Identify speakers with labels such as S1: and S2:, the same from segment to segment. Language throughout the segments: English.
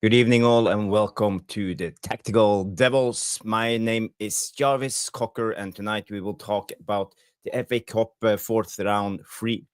S1: Good evening, all, and welcome to the Tactical Devils. My name is Jarvis Cocker, and tonight we will talk about the FA Cup fourth round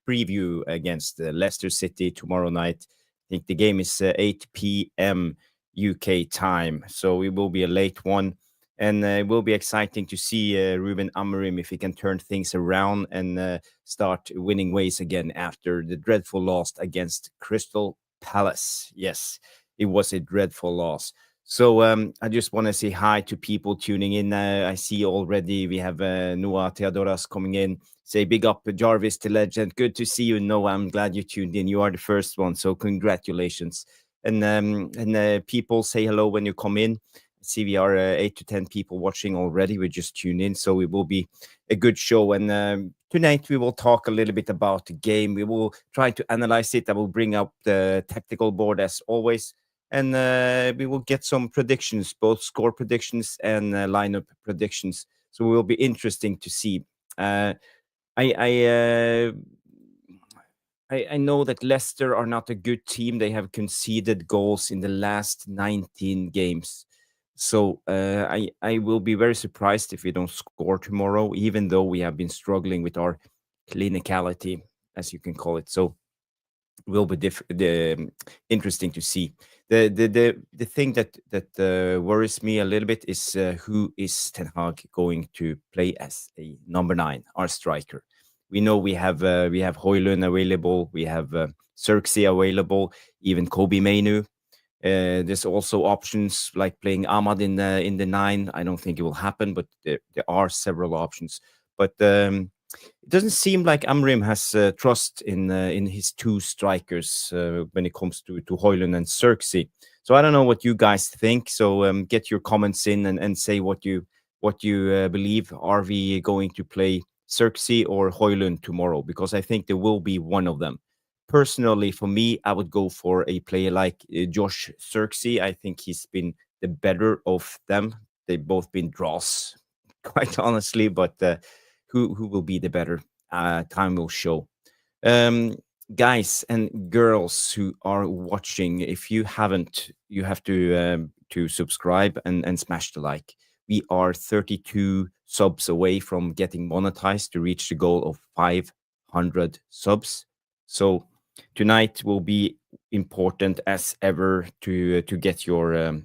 S1: preview against Leicester City tomorrow night. I think the game is 8 p.m. UK time, so it will be a late one. And it will be exciting to see Ruben Amorim if he can turn things around and start winning ways again after the dreadful loss against Crystal Palace. Yes, it was a dreadful loss. So I just want to say hi to people tuning in. I see already we have Noah Theodoras coming in. Say big up Jarvis, the legend. Good to see you, Noah. I'm glad you tuned in. You are the first one, so congratulations. And people say hello when you come in. See, we are 8 to 10 people watching already. We just tuned in, so it will be a good show. And tonight we will talk a little bit about the game. We will try to analyze it. I will bring up the tactical board as always. And we will get some predictions, both score predictions and lineup predictions. So it will be interesting to see. I know that Leicester are not a good team. They have conceded goals in the last 19 games. So I will be very surprised if we don't score tomorrow, even though we have been struggling with our clinicality, as you can call it. So it will be interesting to see. The thing that worries me a little bit is who is Ten Hag going to play as a number 9, our striker. We know we have Højlund available, we have Xerxes available, even Kobe Mainu. There's also options like playing Ahmad in the 9. I don't think it will happen, but there are several options. But it doesn't seem like Amorim has trust in his two strikers when it comes to Højlund and Xerxes. So I don't know what you guys think. So get your comments in and say what you believe. Are we going to play Xerxes or Højlund tomorrow? Because I think there will be one of them. Personally, for me, I would go for a player like Josh Xerxes. I think he's been the better of them. They've both been draws, quite honestly, but who will be the better? Time will show. Guys and girls who are watching, if you haven't, you have to subscribe and smash the like. We are 32 subs away from getting monetized to reach the goal of 500 subs. So tonight will be important as ever to get your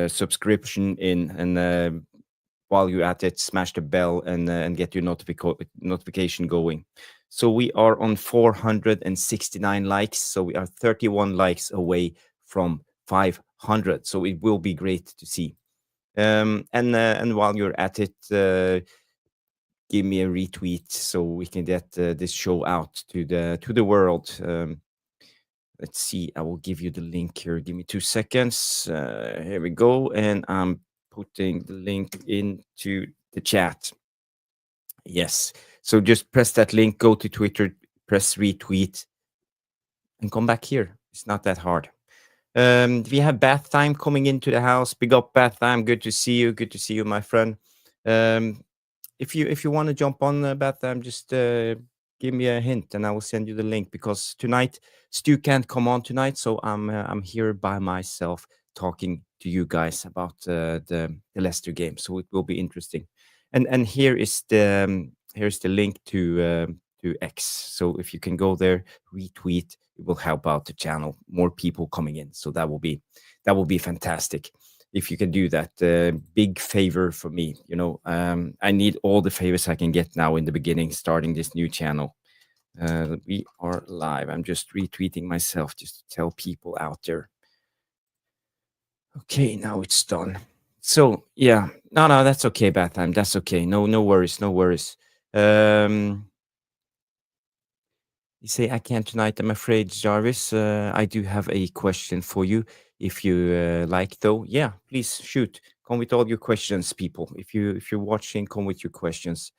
S1: subscription in, and while you're at it, smash the bell and get your notification going. So we are on 469 likes. So we are 31 likes away from 500. So it will be great to see. And while you're at it, give me a retweet so we can get this show out to the world. Let's see. I will give you the link here. Give me 2 seconds. Here we go. And I'm putting the link into the chat. Yes. So just press that link, go to Twitter, press retweet, and come back here. It's not that hard. We have Bath Time coming into the house. Big up Bath Time. Good to see you. Good to see you, my friend. If you want to jump on Bath Time, just give me a hint and I will send you the link, because tonight Stu can't come on tonight, so I'm here by myself talking to you guys about the Leicester game. So it will be interesting. And here's the link to X. So if you can go there, retweet, it will help out the channel. More people coming in, so that will be fantastic. If you can do that, big favor for me. You know, I need all the favors I can get now in the beginning, starting this new channel. We are live. I'm just retweeting myself just to tell people out there. Okay, now it's done. So yeah, no, that's okay, Batham. That's okay. No worries, no worries. You say I can't tonight, I'm afraid, Jarvis. I do have a question for you. If you like, though, yeah, please shoot. Come with all your questions, people. If you're watching, come with your questions.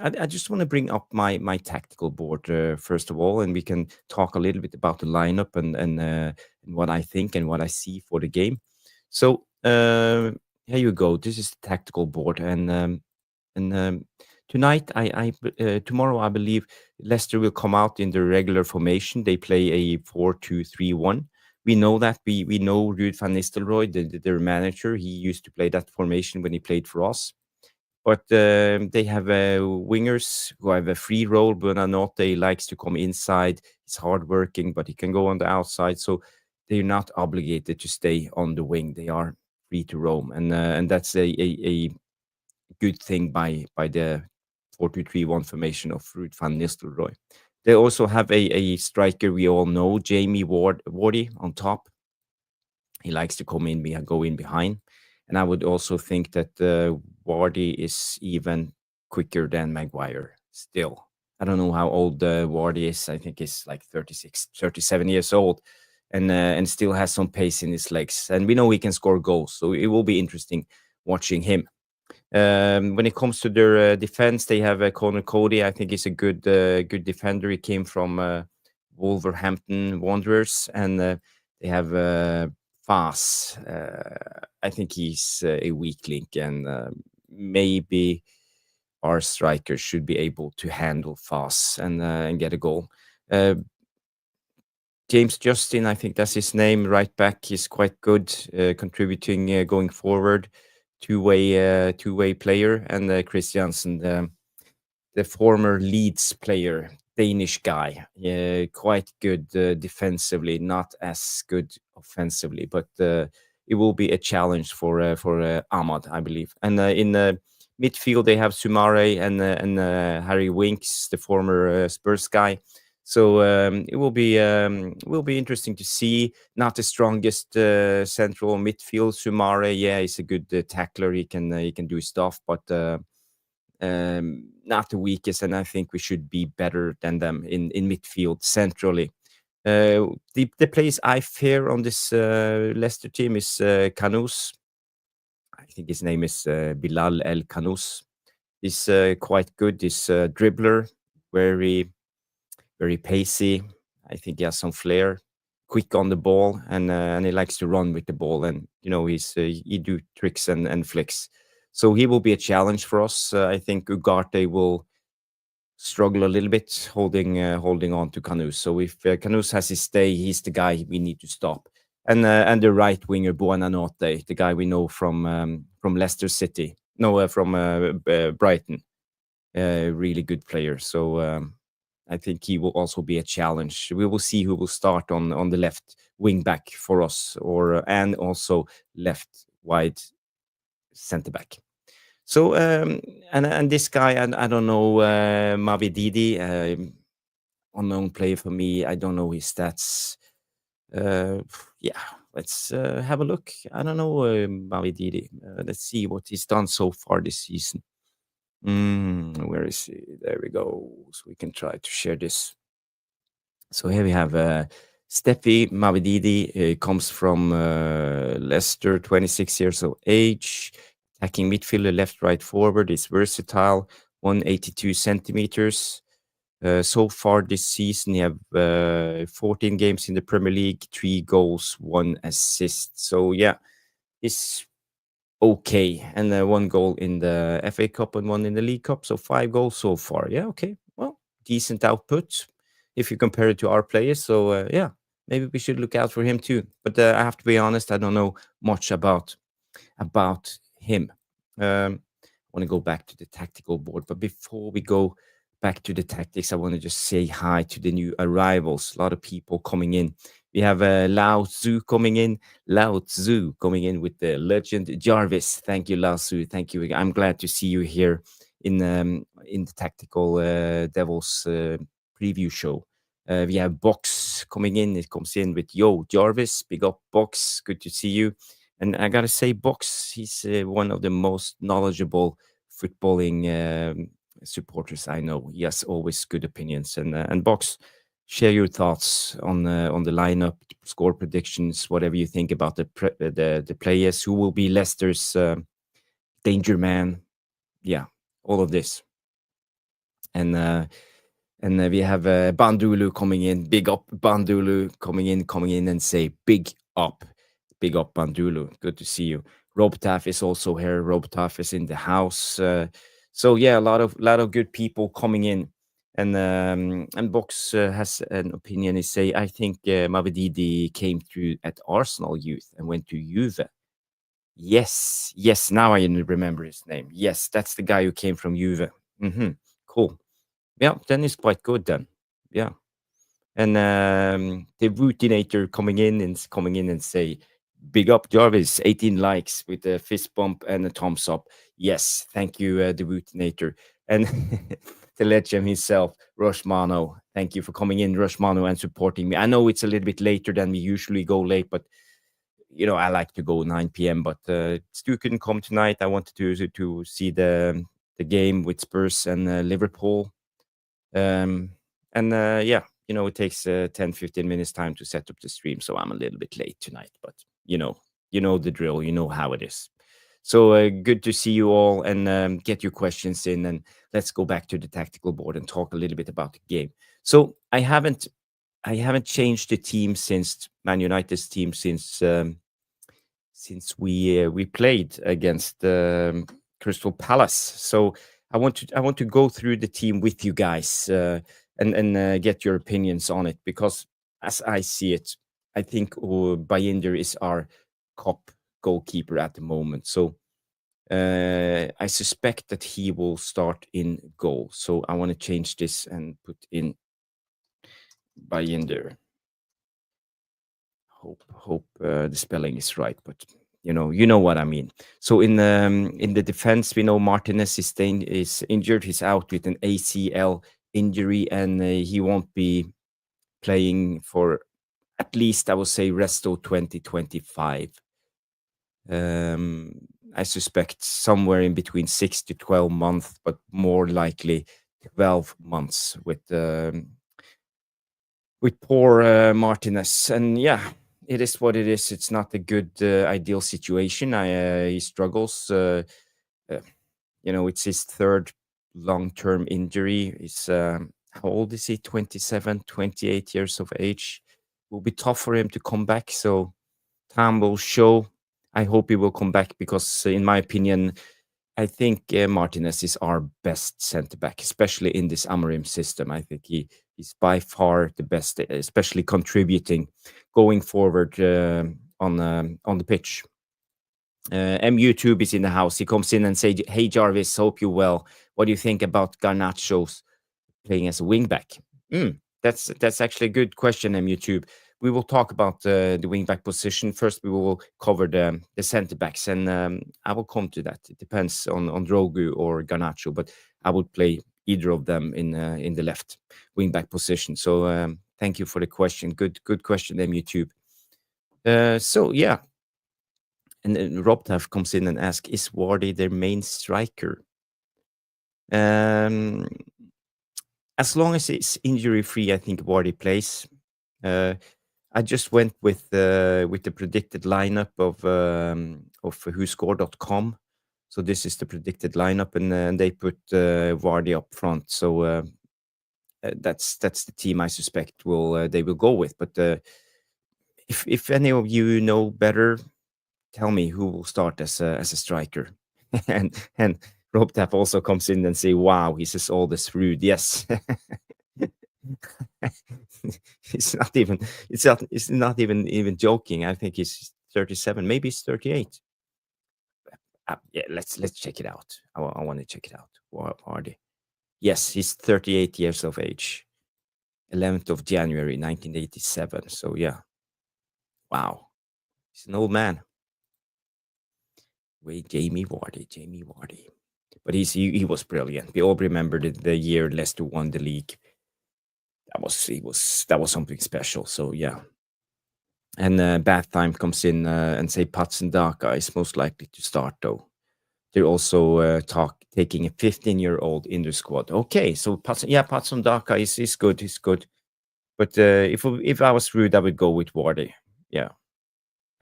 S1: I just want to bring up my tactical board first of all, and we can talk a little bit about the lineup and what I think and what I see for the game. So here you go. This is the tactical board, and tonight, tomorrow, I believe Leicester will come out in the regular formation. They play a 4-2-3-1, we know that. We know Ruud van Nistelrooy, their manager. He used to play that formation when he played for us. But they have wingers who have a free role. Buonanotte likes to come inside. He's hardworking, but he can go on the outside. So they're not obligated to stay on the wing. They are free to roam, and that's a good thing by the 4-2-3-1 formation of Ruud van Nistelrooy. They also have a striker we all know, Jamie Wardy on top. He likes to come in, go in behind. And I would also think that Wardy is even quicker than Maguire still. I don't know how old Wardy is. I think he's like 36, 37 years old and still has some pace in his legs. And we know he can score goals. So it will be interesting watching him. When it comes to their defense, they have Conor Cody. I think he's a good defender. He came from Wolverhampton Wanderers, and they have Fas. I think he's a weak link, and maybe our strikers should be able to handle Fas and get a goal. James Justin, I think that's his name. Right back, he's quite good, contributing going forward. Two-way player, and Chris Jansen, the former Leeds player, Danish guy, quite good defensively, not as good offensively, but it will be a challenge for Ahmad, I believe. And in midfield, they have Sumare and Harry Winks, the former Spurs guy. So it will be interesting to see. Not the strongest central midfield. Sumare, yeah, he's a good tackler. He can do stuff, but not the weakest. And I think we should be better than them in midfield centrally. The place I fear on this Leicester team is Kanous. I think his name is Bilal El Kanous. He's quite good. He's a dribbler, very pacey. I think he has some flair, quick on the ball, and he likes to run with the ball. And he do tricks and flicks. So he will be a challenge for us. I think Ugarte will struggle a little bit holding on to Kanous. So if Kanous has his day, he's the guy we need to stop. And the right winger Buonanotte, the guy we know from Leicester City, no, from Brighton, really good player. So I think he will also be a challenge. We will see who will start on the left wing back for us, and also left wide center back. So and this guy, I don't know, Mavididi, unknown player for me. I don't know his stats. Yeah, let's have a look. I don't know Mavididi. Let's see what he's done so far this season. Where is he? There we go. So we can try to share this. So here we have Steffi Mavididi. Comes from Leicester, 26 years of age. Attacking midfielder, left, right, forward. Is versatile. 182 centimeters. So far this season, he have 14 games in the Premier League, 3 goals, 1 assist. So yeah, it's okay. And 1 goal in the FA Cup and 1 in the League Cup. So 5 goals so far. Yeah, okay. Well, decent output if you compare it to our players. So yeah, maybe we should look out for him too. But I have to be honest, I don't know much about him. I want to go back to the tactical board. But before we go back to the tactics, I want to just say hi to the new arrivals. A lot of people coming in. We have Lao Tzu coming in. Lao Tzu coming in with the legend Jarvis. Thank you, Lao Tzu. Thank you. I'm glad to see you here in the Tactical Devils preview show. We have Box coming in. It comes in with, yo, Jarvis, big up, Box. Good to see you. And I got to say, Box, he's one of the most knowledgeable footballing supporters I know. He has always good opinions. And Box, share your thoughts on the lineup, score predictions, whatever you think about the players, who will be Leicester's danger man. Yeah, all of this. And we have Bandulu coming in. Big up, Bandulu coming in and say big up. Big up, Bandulu. Good to see you. Rob Taff is also here. Rob Taff is in the house. So yeah, a lot of good people coming in. And Box has an opinion. He say, I think Mavididi came through at Arsenal youth and went to Juve. Yes, yes. Now I remember his name. Yes, that's the guy who came from Juve. Cool. Yeah, then it's quite good then. Yeah. And the Rootinator coming in and say, "Big up Jarvis, 18 likes with a fist bump and a thumbs up." Yes, thank you, the Rootinator. And the legend himself, RushMano. Thank you for coming in, RushMano, and supporting me. I know it's a little bit later than we usually go late, but I like to go 9 p.m. But Stu couldn't come tonight. I wanted to see the game with Spurs and Liverpool. Yeah, it takes 10, 15 minutes time to set up the stream, so I'm a little bit late tonight, but you know the drill, you know how it is. So good to see you all, and get your questions in, and let's go back to the tactical board and talk a little bit about the game. So I haven't changed the team since Man United's team since we played against Crystal Palace. So I want to go through the team with you guys, and get your opinions on it, because as I see it, I think Bayinder is our top goalkeeper at the moment. So I suspect that he will start in goal. So I want to change this and put in Bayinder. Hope the spelling is right, but you know what I mean. So in the defense, we know Martinez is injured. He's out with an ACL injury, and he won't be playing for at least, I would say, rest of 2025. I suspect somewhere in between 6 to 12 months, but more likely 12 months with poor Martinez. And yeah, it is what it is. It's not a good ideal situation. He struggles. It's his third long-term injury. He's how old is he? 27, 28 years of age. Will be tough for him to come back. So time will show. I hope he will come back, because, in my opinion, I think Martinez is our best centre back, especially in this Amorim system. I think he's by far the best, especially contributing going forward on the pitch. YouTube is in the house. He comes in and say, "Hey Jarvis, hope you well. What do you think about Garnacho's playing as a wingback?" That's actually a good question, YouTube. We will talk about the wingback position first. We will cover the centre backs, and I will come to that. It depends on Dorgu or Garnacho, but I would play either of them in the left wingback position. So thank you for the question. Good question, YouTube. So yeah. And then Robtav comes in and asks, is Vardy their main striker? As long as it's injury-free, I think Vardy plays. I just went with the predicted lineup of WhoScore.com. So this is the predicted lineup, and they put Vardy up front. So that's the team I suspect they will go with. But if any of you know better, tell me who will start as a striker. and RobTap also comes in and say, "Wow, he's as old as Ruud." Yes. It's not even joking. I think he's 37, maybe he's 38. Yeah, let's check it out. I want to check it out. Vardy. Yes, he's 38 years of age. 11th of January 1987. So yeah. Wow. He's an old man. Wait, Jamie Vardy. But he was brilliant. We all remember the year Leicester won the league. That was something special. So yeah. And Bath Time comes in and say Patson Daka is most likely to start, though. They're also taking a 15-year-old in the squad. Okay, so Patson Daka is good. He's good. But if I was Ruud, I would go with Vardy. Yeah.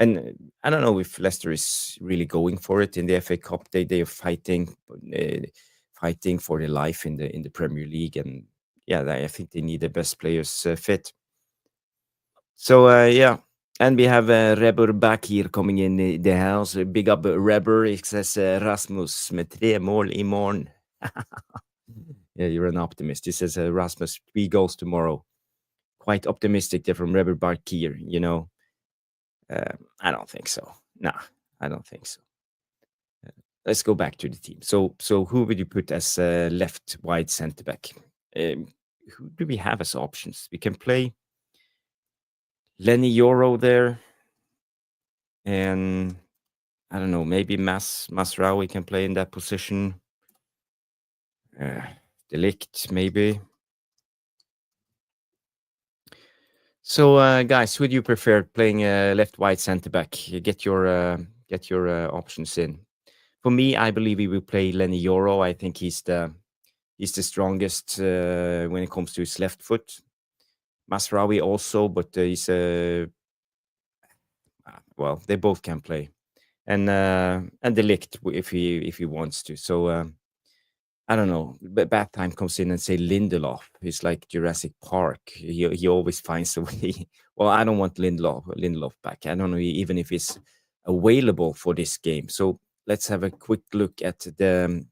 S1: And I don't know if Leicester is really going for it in the FA Cup. They are fighting for their life in the Premier League, and yeah, I think they need the best players fit. So yeah, and we have Rebber back here coming in the house. Big up Rebber. It says Rasmus med 3 mål imorgon. Yeah, you're an optimist. This says Rasmus, 3 goals tomorrow. Quite optimistic there from Rebel Barkier, I don't think so. Nah, I don't think so. Let's go back to the team. So who would you put as left wide centre back? Who do we have as options? We can play Lenny Yoro there, and I don't know, maybe Masraoui can play in that position. Delict, maybe. So, guys, who do you prefer playing left wide centre back? Get your options in. For me, I believe we will play Lenny Yoro. I think he's the strongest when it comes to his left foot. Masraoui also, but he's well, they both can play, and Delict if he wants to. So I don't know. But bad time comes in and say Lindelof. He's like Jurassic Park. He always finds a way. Well, I don't want Lindelof back. I don't know even if he's available for this game. So let's have a quick look at the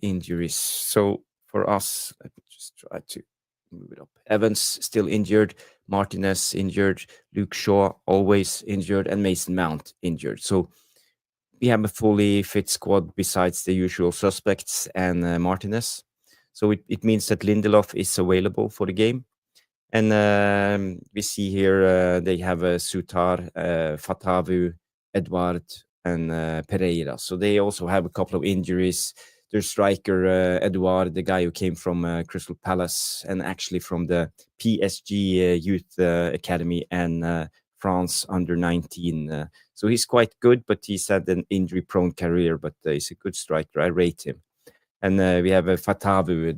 S1: injuries. So for us, let me just try to move it up. Evans still injured, Martinez injured, Luke Shaw always injured, and Mason Mount injured. So we have a fully fit squad besides the usual suspects and Martinez. So it means that Lindelof is available for the game. And we see here they have Sutar, Fatavu, Edward, and Pereira. So they also have a couple of injuries. Their striker, Edouard, the guy who came from Crystal Palace and actually from the PSG Youth Academy and France under 19. So he's quite good, but he's had an injury-prone career, but he's a good striker. I rate him. And we have Fatavu,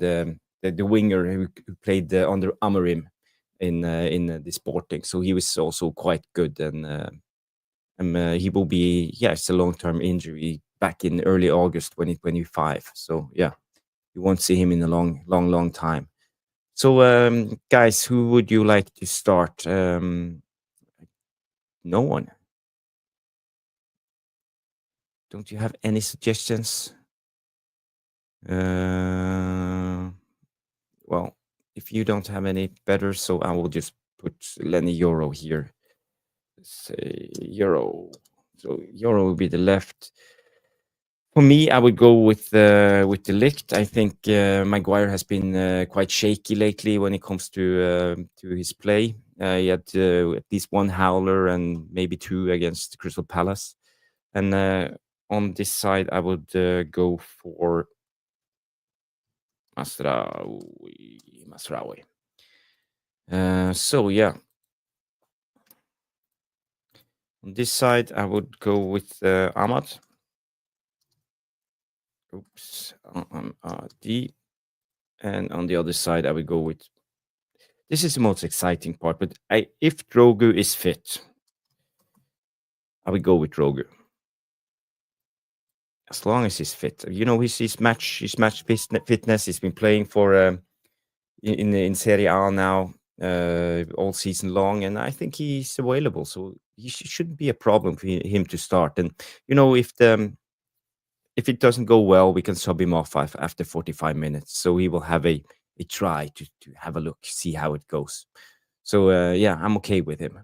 S1: the winger who played under Amorim in the Sporting. So he was also quite good, and he will be, it's a long-term injury back in early August 2025. So yeah, you won't see him in a long time. So guys, who would you like to start? No one. Don't you have any suggestions? Well, if you don't have any better, so I will just put Lenny Euro here. Say Euro. So Euro will be the left. For me, I would go with the Ligt. I think Maguire has been quite shaky lately when it comes to his play. He had at least one howler and maybe 2 against Crystal Palace. And on this side, I would go for Masraoui. So yeah. On this side, I would go with Ahmad. Oops, D. And on the other side, I would go with. This is the most exciting part, but if Dorgu is fit, I would go with Dorgu. As long as he's fit, his match fitness. He's been playing for in Serie A now all season long, and I think he's available, so he shouldn't be a problem for him to start. And if it doesn't go well, we can sub him off after 45 minutes. So he will have a try to have a look, see how it goes. So yeah, I'm okay with him.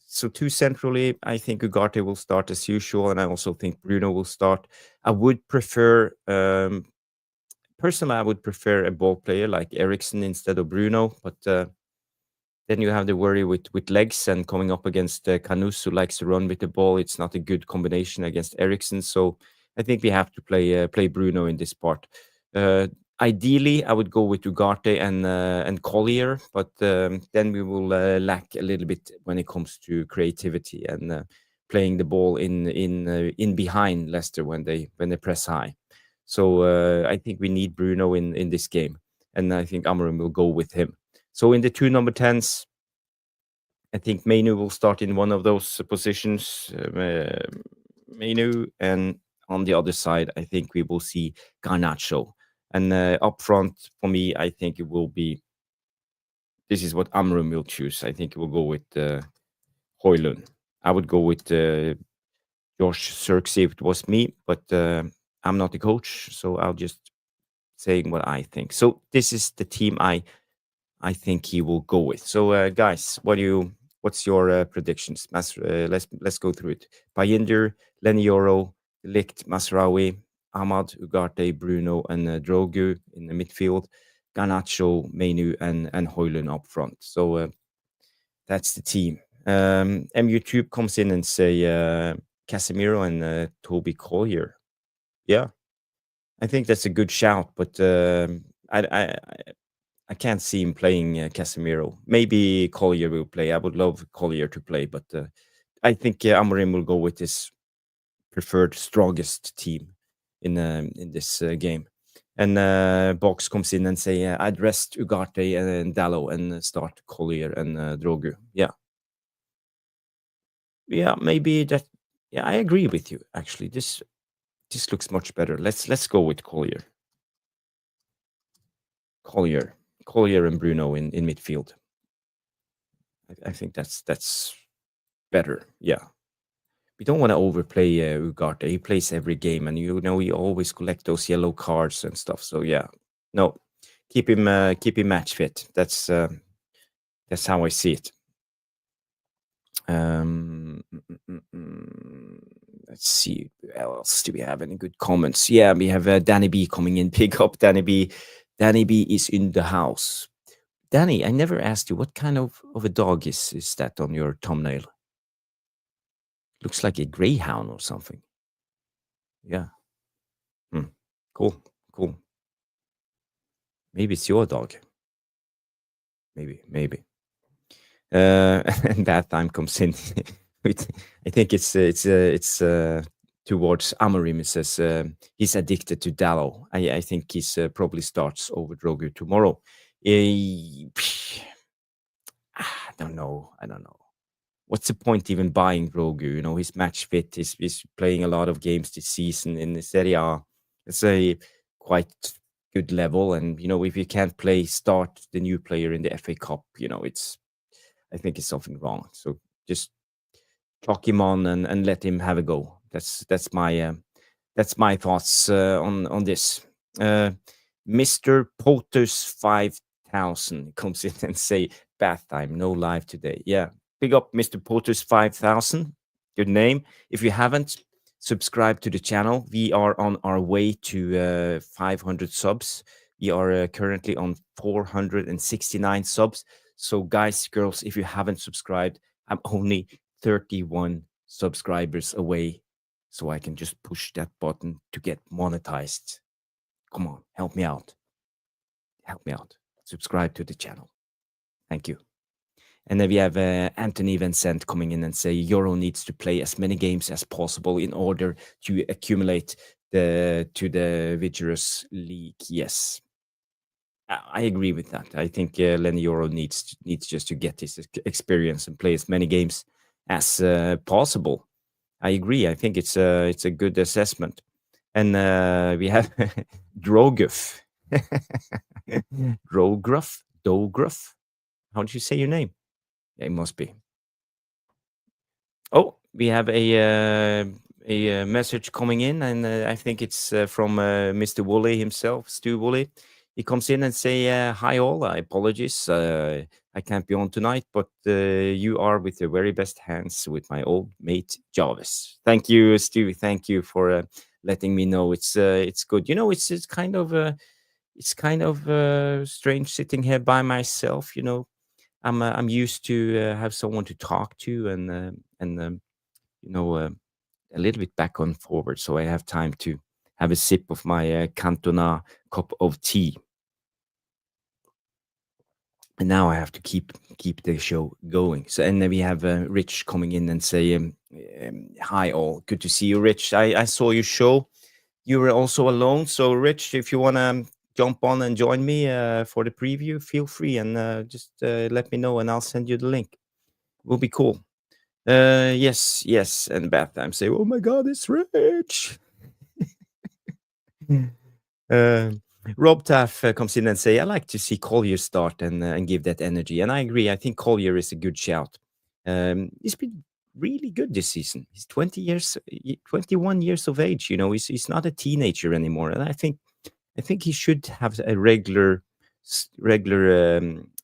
S1: So 2 centrally, I think Ugarte will start as usual, and I also think Bruno will start. I would prefer, personally, I would prefer a ball player like Eriksen instead of Bruno, but then you have the worry with legs and coming up against Canus, who likes to run with the ball. It's not a good combination against Eriksen, so I think we have to play Bruno in this part. Ideally, I would go with Ugarte and Collier, but then we will lack a little bit when it comes to creativity and playing the ball in behind Leicester when they press high. So I think we need Bruno in this game, and I think Amorim will go with him. So in the 2 number 10s, I think Mainu will start in one of those positions. Mainu, and on the other side, I think we will see Garnacho. And up front, for me, I think it will be. This is what Amorim will choose. I think he will go with Højlund. I would go with Josh Zirkzee if it was me, but I'm not the coach, so I'll just saying what I think. So this is the team I think he will go with. So guys, what's your predictions? Let's go through it. Payinder, Lenioro, Ligt, Masraoui, Ahmad, Ugarte, Bruno, and Dorgu in the midfield. Garnacho, Menu, and Højlund up front. So that's the team. MUtube comes in and say Casemiro and Toby Collier. Yeah, I think that's a good shout, but I can't see him playing Casemiro. Maybe Collier will play. I would love Collier to play, but I think Amorim will go with his preferred strongest team in this game. And Box comes in and say, I'd rest Ugarte and Dalot and start Collier and Dorgu. Yeah. Yeah, maybe that. Yeah, I agree with you, actually. This looks much better. Let's go with Collier. Collier and Bruno in midfield. I think that's better. Yeah. We don't want to overplay Ugarte. He plays every game, and he always collect those yellow cards and stuff. So yeah, no, keep him match fit. That's how I see it. Let's see. Else do we have any good comments? Yeah, we have Danny B coming in. Pick up Danny B. Danny B is in the house. Danny, I never asked you what kind of a dog is that on your thumbnail. Looks like a greyhound or something. Yeah. Cool. Maybe it's your dog. Maybe. And that time comes in. I think it's towards Amorim. It says he's addicted to Dalot. I think he's probably starts over Dorgu tomorrow. I don't know. What's the point even buying Dorgu? He's match fit. He's playing a lot of games this season in the Serie A. It's a quite good level, and if you can't start the new player in the FA Cup, I think it's something wrong. So just chalk him on and let him have a go. That's my thoughts on this. Mr. Potters 5000 comes in and say bath time, no live today. Yeah, big up Mr. Potters 5000. Good name. If you haven't, subscribe to the channel. We are on our way to 500 subs. We are currently on 469 subs. So guys, girls, if you haven't subscribed, I'm only 31 subscribers away. So I can just push that button to get monetized. Come on, help me out. Subscribe to the channel. Thank you. And then we have Anthony Vincent coming in and say Euro needs to play as many games as possible in order to accumulate to the vigorous league. Yes, I agree with that. I think Lenny Euro needs just to get his experience and play as many games as possible. I agree. I think it's a good assessment. And we have Droguf. Dogruf. How do you say your name? Yeah, it must be. Oh, we have a message coming in, and I think it's from Mr. Woolley himself, Stu Woolley. He comes in and say, hi all, I apologize. I can't be on tonight, but you are with the very best hands with my old mate, Jarvis. Thank you, Stu. Thank you for letting me know. It's good. It's kind of strange sitting here by myself. I'm used to have someone to talk to and a little bit back and forward, so I have time to have a sip of my Cantona cup of tea. And now I have to keep the show going. So, and then we have Rich coming in and say, hi all, good to see you, Rich. I saw your show. You were also alone. So, Rich, if you want to jump on and join me for the preview, feel free and just let me know and I'll send you the link. It will be cool. Yes. And bath time say, oh my God, it's Rich. Rob Taff comes in and say, I like to see Collier start and give that energy. And I agree. I think Collier is a good shout. He's been really good this season. He's 21 years of age. He's not a teenager anymore, and I think he should have a regular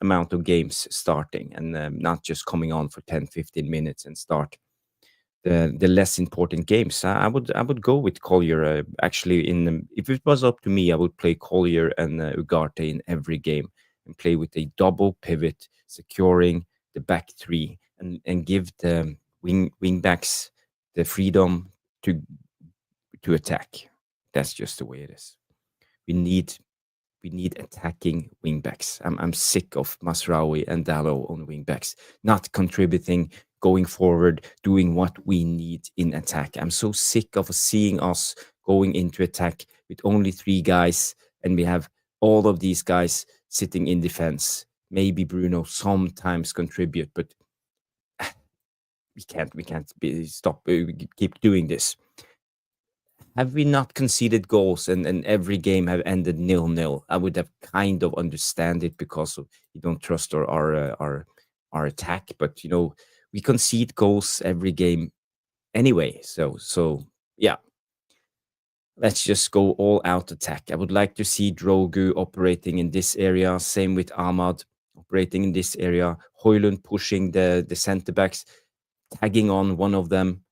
S1: amount of games starting, and not just coming on for 10, 15 minutes and start the less important games. I would go with Collier. Actually, if it was up to me, I would play Collier and Ugarte in every game and play with a double pivot, securing the back three, and give the wing backs the freedom to attack. That's just the way it is. We need we need attacking wingbacks. I'm sick of Masraoui and Dalot on wingbacks, not contributing, going forward, doing what we need in attack. I'm so sick of seeing us going into attack with only three guys, and we have all of these guys sitting in defense. Maybe Bruno sometimes contribute, but we can't keep doing this. Have we not conceded goals and every game have ended 0-0? I would have kind of understand it because we don't trust our attack, but we concede goals every game anyway. So yeah, let's just go all out attack. I would like to see Dorgu operating in this area. Same with Ahmad operating in this area. Højlund pushing the center backs, tagging on one of them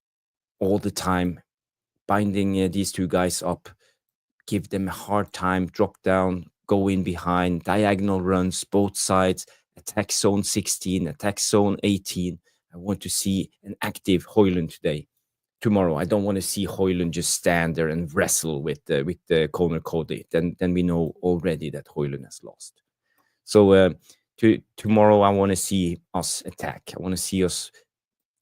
S1: all the time, binding these two guys up, give them a hard time, drop down, go in behind, diagonal runs, both sides, attack zone 16, attack zone 18. I want to see an active Højlund tomorrow. I don't want to see Højlund just stand there and wrestle with the Conor Cody. Then we know already that Højlund has lost. So tomorrow I want to see us attack. I want to see us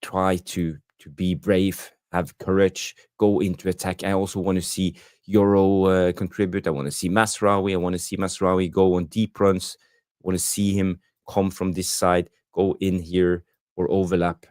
S1: try to be brave, have courage, go into attack. I also want to see Euro contribute. I want to see Masraoui. I want to see Masraoui go on deep runs. I want to see him come from this side, go in here or overlap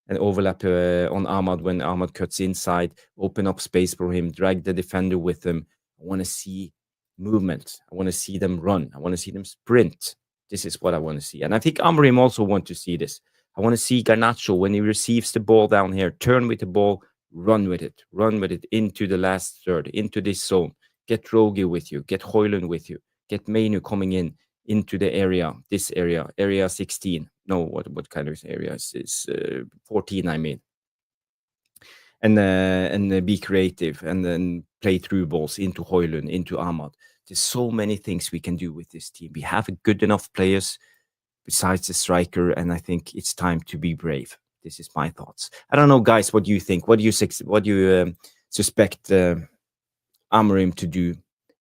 S1: on Ahmad when Ahmad cuts inside, open up space for him, drag the defender with him. I want to see movement. I want to see them run. I want to see them sprint. This is what I want to see. And I think Amorim also wants to see this. I want to see Garnacho, when he receives the ball down here, turn with the ball, run with it into the last third, into this zone. Get Dorgu with you, get Højlund with you, get Mainu coming into the area, this area 16. No, what kind of area is 14, I mean. And be creative, and then play through balls into Højlund, into Ahmad. There's so many things we can do with this team. We have good enough players besides the striker, and I think it's time to be brave. This is my thoughts. I don't know, guys, what do you think? What do you suspect Amorim to do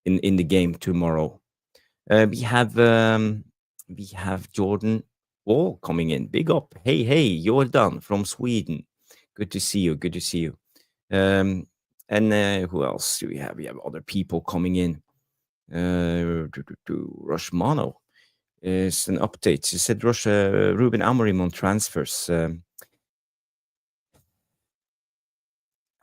S1: in the game tomorrow? We have Jordan Wall coming in. Big up. Hey, Jordan from Sweden. Good to see you. And who else do we have? We have other people coming in. RushMano is an update. He said Ruben Amorim on transfers.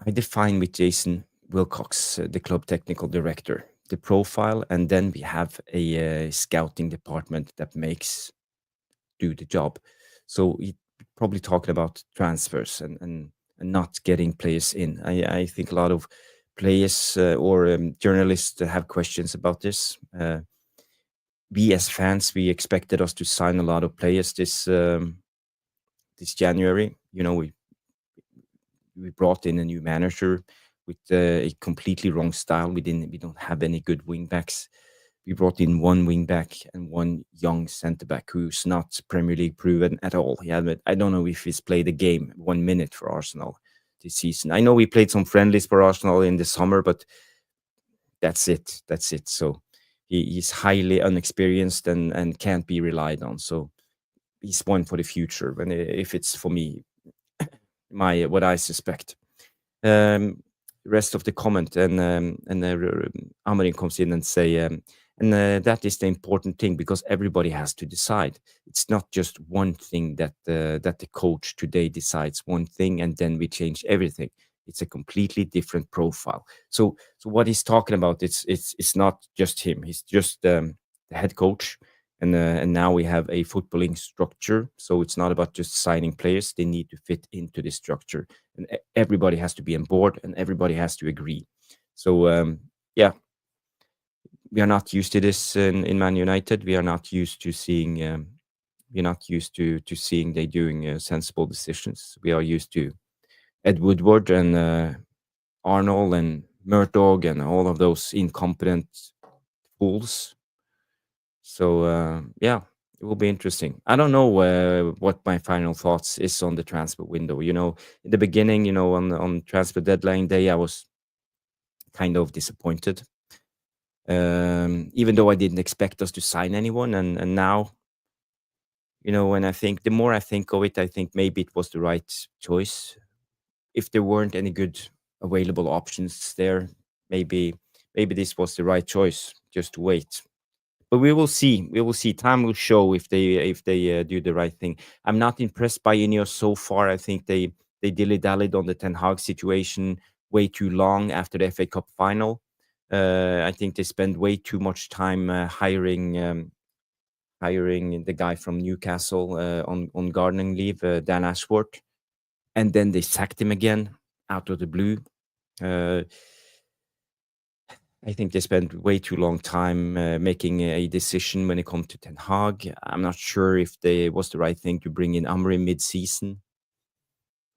S1: I define with Jason Wilcox, the club technical director, the profile, and then we have a scouting department that do the job. So he probably talking about transfers and not getting players in. I think a lot of players or journalists have questions about this. We as fans, we expected us to sign a lot of players this January. We brought in a new manager with a completely wrong style. We don't have any good wing backs. We brought in one wing back and one young centre back who's not Premier League proven at all. I don't know if he's played a game 1 minute for Arsenal this season. I know we played some friendlies for Arsenal in the summer, but that's it. So he's highly unexperienced and can't be relied on. So he's one for the future. If it's for me, what I suspect. Rest of the comment and Amorim comes in and say, that is the important thing, because everybody has to decide. It's not just one thing that the coach today decides one thing and then we change everything. It's a completely different profile. So what he's talking about, it's not just him. He's just the head coach, And now we have a footballing structure, so it's not about just signing players. They need to fit into this structure, and everybody has to be on board, and everybody has to agree. So yeah, we are not used to this in Man United. We are not used to seeing we're not used to seeing they doing sensible decisions. We are used to Ed Woodward and Arnold and Murtaugh and all of those incompetent fools. So yeah, it will be interesting. I don't know what my final thoughts is on the transfer window. In the beginning, on transfer deadline day, I was kind of disappointed, even though I didn't expect us to sign anyone. And now, when the more I think of it, I think maybe it was the right choice. If there weren't any good available options there, maybe this was the right choice, just to wait. But we will see. We will see. Time will show if they do the right thing. I'm not impressed by Ineos so far. I think they dilly-dallied on the Ten Hag situation way too long after the FA Cup final. I think they spent way too much time hiring the guy from Newcastle on gardening leave, Dan Ashworth, and then they sacked him again out of the blue. Uh, I think they spent way too long time making a decision when it comes to Ten Hag. I'm not sure if it was the right thing to bring in Amorim mid-season,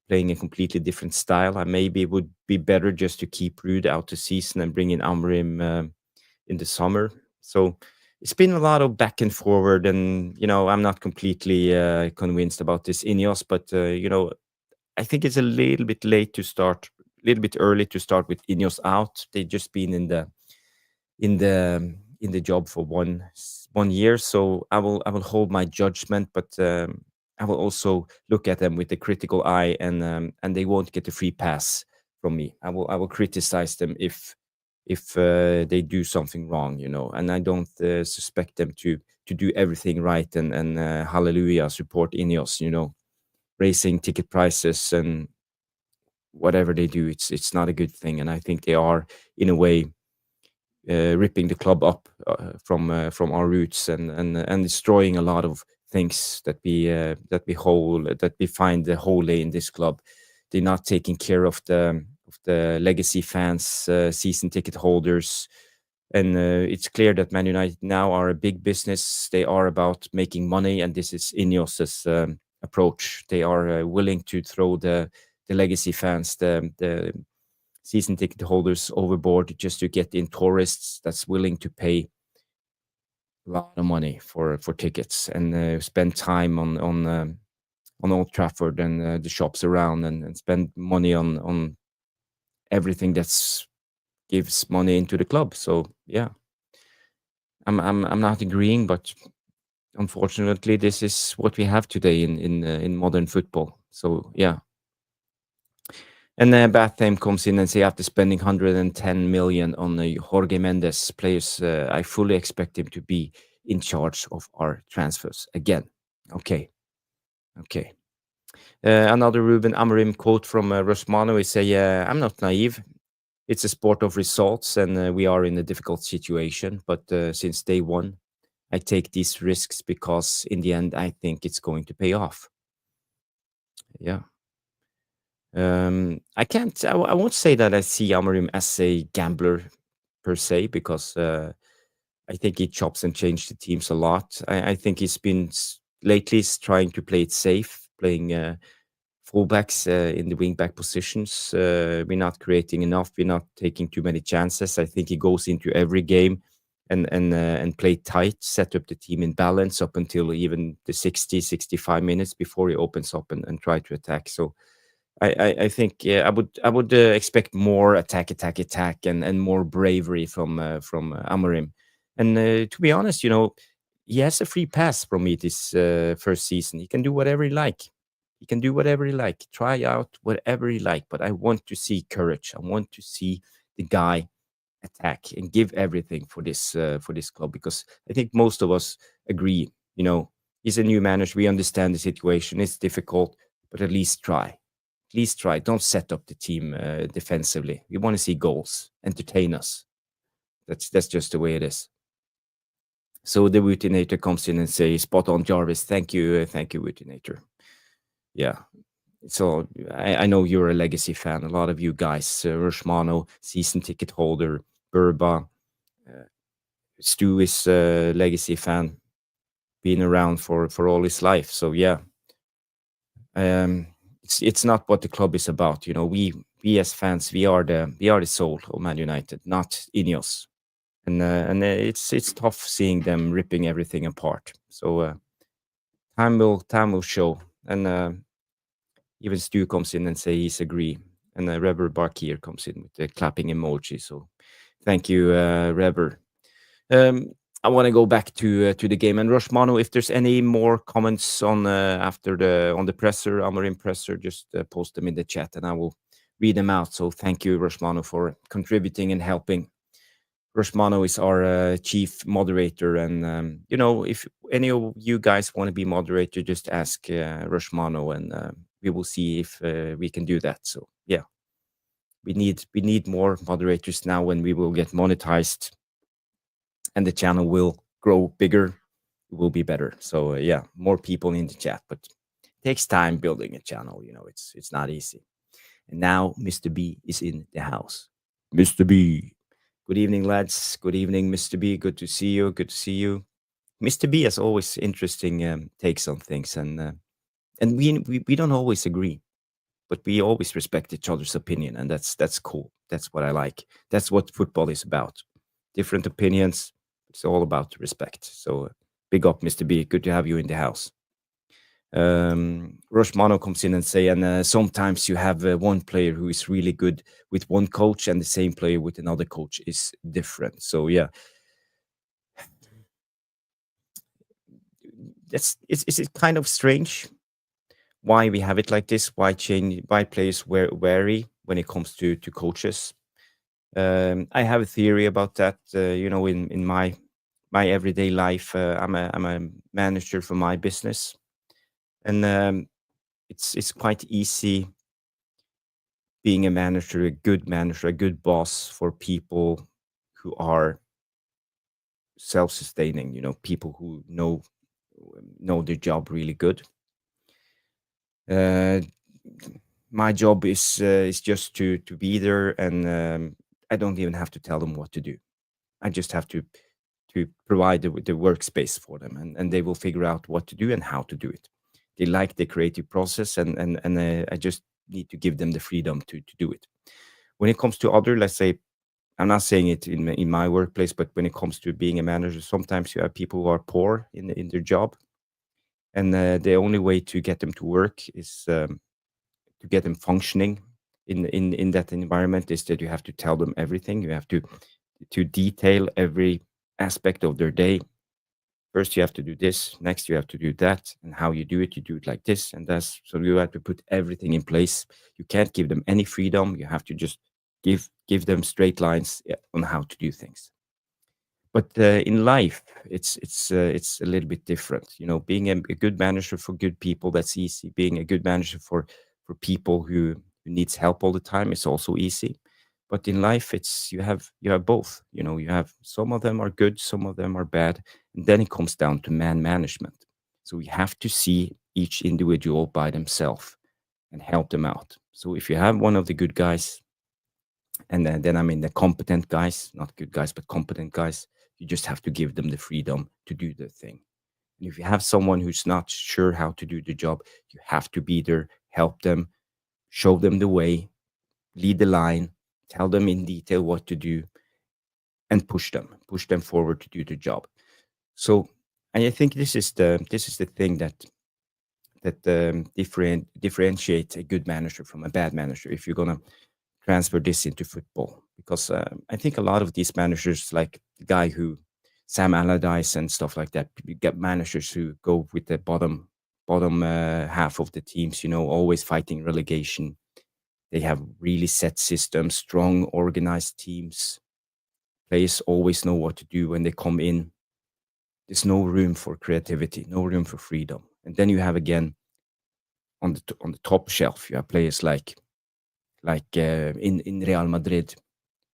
S1: playing a completely different style. Maybe it would be better just to keep Ruud out the season and bring in Amorim in the summer. So it's been a lot of back and forward, and I'm not completely convinced about this Ineos, but I think it's a little bit early to start with Ineos out. They've just been in the job for 1 year, so I will hold my judgment, but I will also look at them with a critical eye, and they won't get a free pass from me. I will criticize them if they do something wrong, and I don't suspect them to do everything right and hallelujah support Ineos, raising ticket prices and whatever they do. It's not a good thing, and I think they are in a way ripping the club up from our roots and destroying a lot of things that we find the holy in this club. They're not taking care of the legacy fans, season ticket holders, and it's clear that Man United now are a big business. They are about making money, and this is Ineos's approach. They are willing to throw the legacy fans, the season ticket holders overboard just to get in tourists that's willing to pay a lot of money for tickets and spend time on Old Trafford and the shops around and spend money on everything that's gives money into the club. So yeah, I'm not agreeing, but unfortunately, this is what we have today in modern football. So yeah. And then Batham comes in and say after spending 110 million on Jorge Mendes players, I fully expect him to be in charge of our transfers again. Okay. Another Ruben Amorim quote from RushMano is say, I'm not naive. It's a sport of results, and we are in a difficult situation. But since day one, I take these risks because in the end, I think it's going to pay off. Yeah. I won't say that I see Amorim as a gambler per se, because I think he chops and changes the teams a lot. I think he's been lately trying to play it safe, playing fullbacks in the wing-back positions. We're not creating enough. We're not taking too many chances. I think he goes into every game and play tight, set up the team in balance up until even the 60, 65 minutes before he opens up and try to attack. So I think I would expect more attack, and more bravery from Amorim. And to be honest, he has a free pass from me this first season. He can do whatever he like. Try out whatever he like. But I want to see courage. I want to see the guy attack and give everything for this club, because I think most of us agree. He's a new manager. We understand the situation. It's difficult, but at least try. Please try. Don't set up the team defensively. We want to see goals. Entertain us. That's just the way it is. So the Wootinator comes in and say, "Spot on, Jarvis. Thank you, Wootinator." Yeah. So I know you're a legacy fan. A lot of you guys, RushMano, season ticket holder, Burba, uh, Stu is a legacy fan, been around for all his life. So yeah, um, it's not what the club is about. We as fans, we are the soul of Man United, not Ineos. And it's tough seeing them ripping everything apart. So time will show. And even Stu comes in and say he's agree. And Rever Barkier comes in with the clapping emoji. So thank you, Rever. Um, I want to go back to the game and RushMano. If there's any more comments on after the presser, Amorim presser, just post them in the chat and I will read them out. So thank you, RushMano, for contributing and helping. RushMano is our chief moderator, and if any of you guys want to be moderator, just ask RushMano, and we will see if we can do that. So yeah, we need more moderators now, when we will get monetized, and the channel will grow bigger. It will be better. So yeah, more people in the chat, but it takes time building a channel. It's not easy. And now Mr. B is in the house. Mr. B. Good evening, lads. Good evening, Mr. B. Good to see you. Good to see you. Mr. B has always interesting takes on things, and we don't always agree, but we always respect each other's opinion, and that's cool. That's what I like. That's what football is about. Different opinions. It's all about respect. So big up, Mr. B. Good to have you in the house. RushMano comes in and say, and sometimes you have one player who is really good with one coach, and the same player with another coach is different. So yeah, is it kind of strange why we have it like this? Why players vary when it comes to coaches? I have a theory about that. In my everyday life, I'm a manager for my business, and it's quite easy being a manager, a good boss for people who are self-sustaining. People who know their job really good. My job is just to be there, and I don't even have to tell them what to do. I just have to provide the workspace for them, and they will figure out what to do and how to do it. They like the creative process, and I just need to give them the freedom to do it. When it comes to other, let's say, I'm not saying it in my workplace, but when it comes to being a manager, sometimes you have people who are poor in their job, and the only way to get them to work is to get them functioning in that environment is that you have to tell them everything. You have to detail every aspect of their day. First, you have to do this. Next, you have to do that. And how you do it like this and that's. So you have to put everything in place. You can't give them any freedom. You have to just give them straight lines on how to do things. But in life, it's a little bit different. Being a good manager for good people, that's easy. Being a good manager for people who needs help all the time is also easy. But in life, you have both. You have some of them are good, some of them are bad, and then it comes down to man management. So we have to see each individual by themselves and help them out. So if you have one of the good guys, and then I mean the competent guys, not good guys, but competent guys, you just have to give them the freedom to do their thing. And if you have someone who's not sure how to do the job, you have to be there, help them, show them the way, lead the line, tell them in detail what to do, and push them forward to do the job. So, and I think this is the thing that differentiates a good manager from a bad manager. If you're gonna transfer this into football, because I think a lot of these managers, like the guy who Sam Allardyce and stuff like that, you get managers who go with the bottom half of the teams, always fighting relegation. They have really set systems, strong, organized teams. Players always know what to do when they come in. There's no room for creativity, no room for freedom. And then you have again on the top shelf, you have players like in Real Madrid,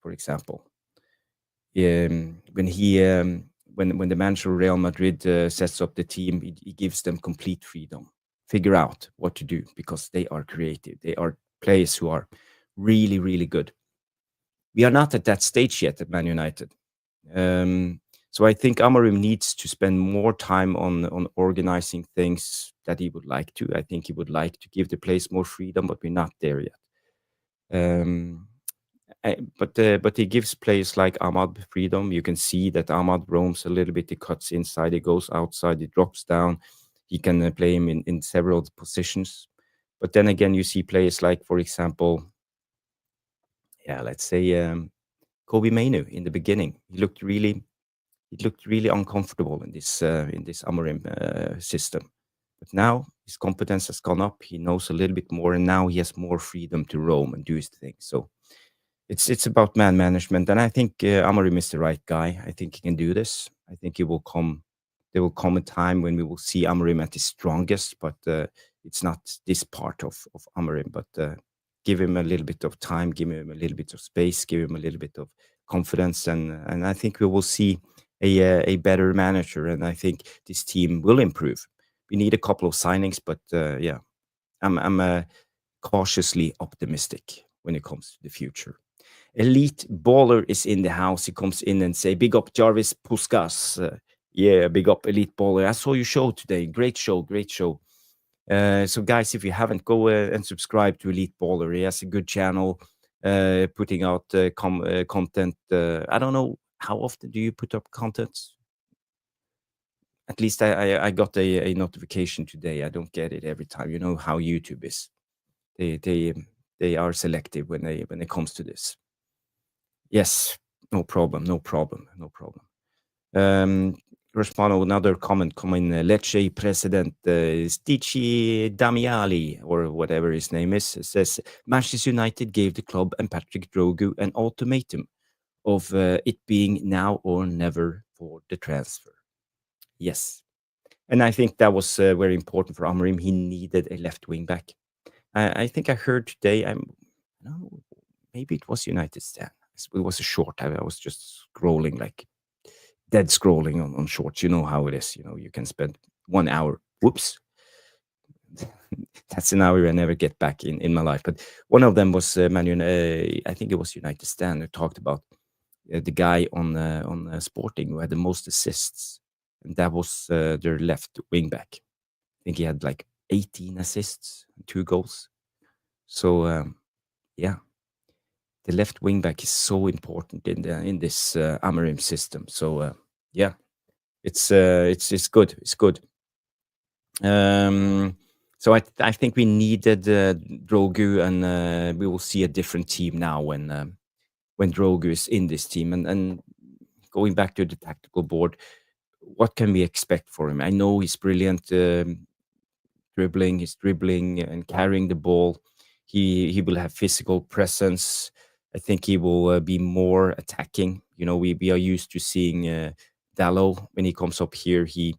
S1: for example. When when the manager of Real Madrid sets up the team, he gives them complete freedom. Figure out what to do because they are creative. They are players who are really, really good. We are not at that stage yet at Man United. So I think Amorim needs to spend more time on organizing things that he would like to. I think he would like to give the players more freedom, but we're not there yet. But he gives players like Ahmad freedom. You can see that Ahmad roams a little bit. He cuts inside, he goes outside, he drops down. He can play him in several positions. But then again, you see players like, for example, let's say Kobe Mainu in the beginning. He looked really uncomfortable in this Amorim system. But now his competence has gone up. He knows a little bit more, and now he has more freedom to roam and do his thing. So it's about man management, and I think Amorim is the right guy. I think he can do this. I think he will come. There will come a time when we will see Amorim at his strongest, but it's not this part of Amorim. But give him a little bit of time, give him a little bit of space, give him a little bit of confidence, and I think we will see a better manager. And I think this team will improve. We need a couple of signings, but I'm cautiously optimistic when it comes to the future. Elite Baller is in the house. He comes in and say, big up Jarvis Puskas. Big up Elite Baller. I saw your show today. Great show. So guys, if you haven't, go and subscribe to Elite Baller. He has a good channel, putting out content. I don't know, how often do you put up content? At least I got a notification today. I don't get it every time. You know how YouTube is. They are selective when it comes to this. Yes, no problem. RushMano, another comment coming. Lecce president Stici Damiali, or whatever his name is, says Manchester United gave the club and Patrick Dorgu an ultimatum of it being now or never for the transfer. Yes, and I think that was very important for Amorim. He needed a left wing back. I think I heard today. Maybe it was United Stand. It was a short. I was just scrolling, like dead scrolling on shorts. You know how it is. You can spend 1 hour. Whoops. That's an hour I never get back in my life. But one of them was I think it was United Stand, who talked about the guy on Sporting who had the most assists, and that was their left wing back. I think he had like 18 assists, 2 goals. So the left wing back is so important in this Amorim system. So it's good. It's good. So I think we needed Dorgu, and we will see a different team now when Dorgu is in this team. And going back to the tactical board, what can we expect for him? I know he's brilliant dribbling. He's dribbling and carrying the ball. He will have physical presence. I think he will be more attacking. We are used to seeing Dalot when he comes up here. He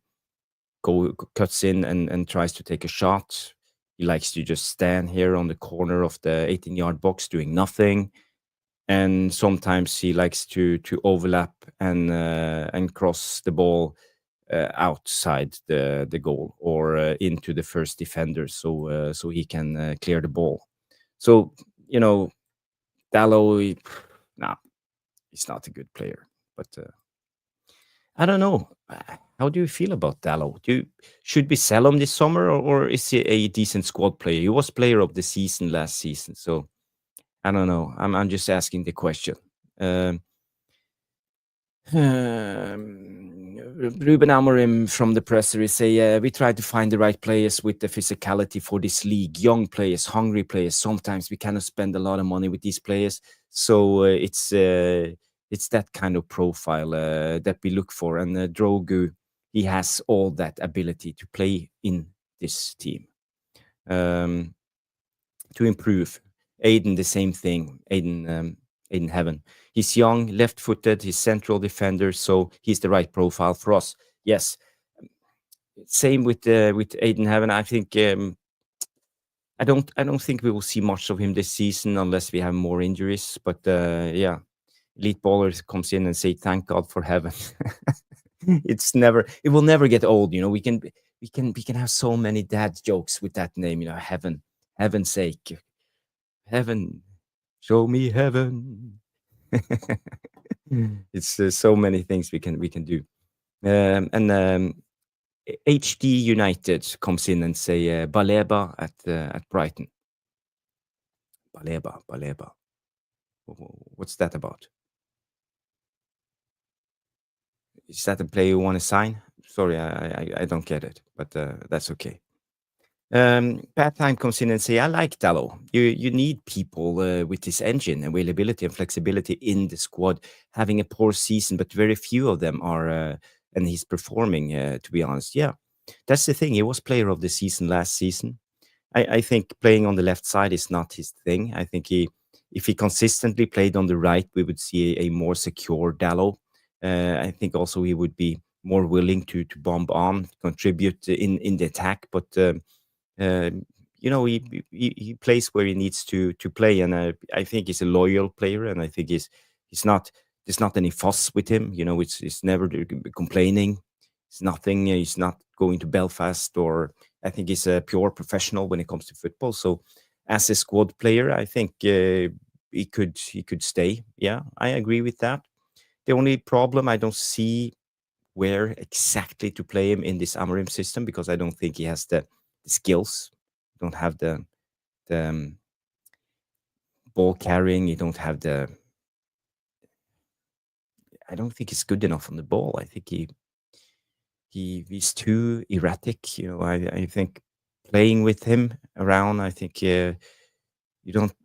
S1: cuts in and tries to take a shot. He likes to just stand here on the corner of the 18-yard box doing nothing. And sometimes he likes to overlap and cross the ball outside the goal or into the first defender, so he can clear the ball. So Dalot, he's not a good player. But I don't know. How do you feel about Dalot? Should we sell him this summer, or is he a decent squad player? He was player of the season last season, so I don't know. I'm just asking the question. Ruben Amorim from the presser say, we try to find the right players with the physicality for this league. Young players, hungry players. Sometimes we cannot spend a lot of money with these players. So it's that kind of profile that we look for. And Dorgu, he has all that ability to play in this team. To improve. Aiden, the same thing. Aiden Heaven. He's young, left-footed, he's central defender, so he's the right profile for us. Yes. Same with Aiden Heaven. I think I don't think we will see much of him this season unless we have more injuries. But Elite Ballers comes in and say, thank God for heaven. It will never get old. We can have so many dad jokes with that name. Heaven's sake, heaven, show me heaven. It's so many things we can do. And HD United comes in and say Baleba at Brighton. Baleba. What's that about? Is that a player you want to sign? Sorry, I don't get it, but that's okay. Pat Time comes in and say, I like Dalot. You need people with this engine, availability and flexibility in the squad. Having a poor season, but very few of them are, and he's performing, to be honest. Yeah, that's the thing. He was player of the season last season. I think playing on the left side is not his thing. I think if he consistently played on the right, we would see a more secure Dalot. I think also he would be more willing to bomb on, contribute in the attack, but uh, he plays where he needs to play, and I think he's a loyal player, and I think he's not there's not any fuss with him. It's never complaining. It's nothing. He's not going to Belfast, or I think he's a pure professional when it comes to football. So, as a squad player, I think he could stay. Yeah, I agree with that. The only problem I don't see where exactly to play him in this Amorim system, because I don't think he has the skills. Don't have the ball carrying. You don't have the. I don't think he's good enough on the ball. I think he's too erratic. I think playing with him around, I think you're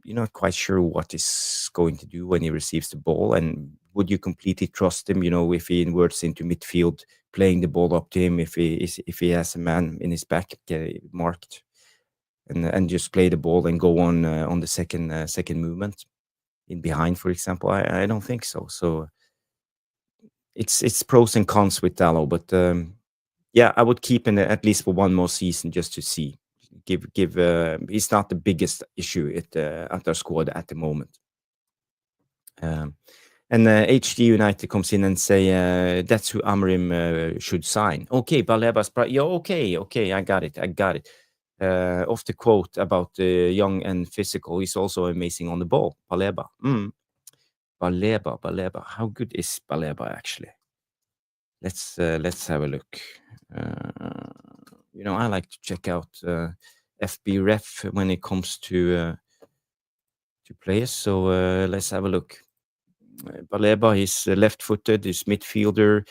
S1: not quite sure what he's going to do when he receives the ball, and would you completely trust him? If he inverts into midfield, playing the ball up to him, if he has a man in his back marked, and just play the ball and go on the second movement in behind, for example. I don't think so. So it's pros and cons with Dalot, but yeah, I would keep him at least for one more season just to see. He's not the biggest issue at our squad at the moment. And HD United comes in and say that's who Amorim should sign. Okay, Baleba's yeah, okay, I got it. Off the quote about young and physical, he's also amazing on the ball. Baleba. Baleba. How good is Baleba actually? Let's have a look. I like to check out FB Ref when it comes to players. So let's have a look. Baleba is left-footed. He's midfielder.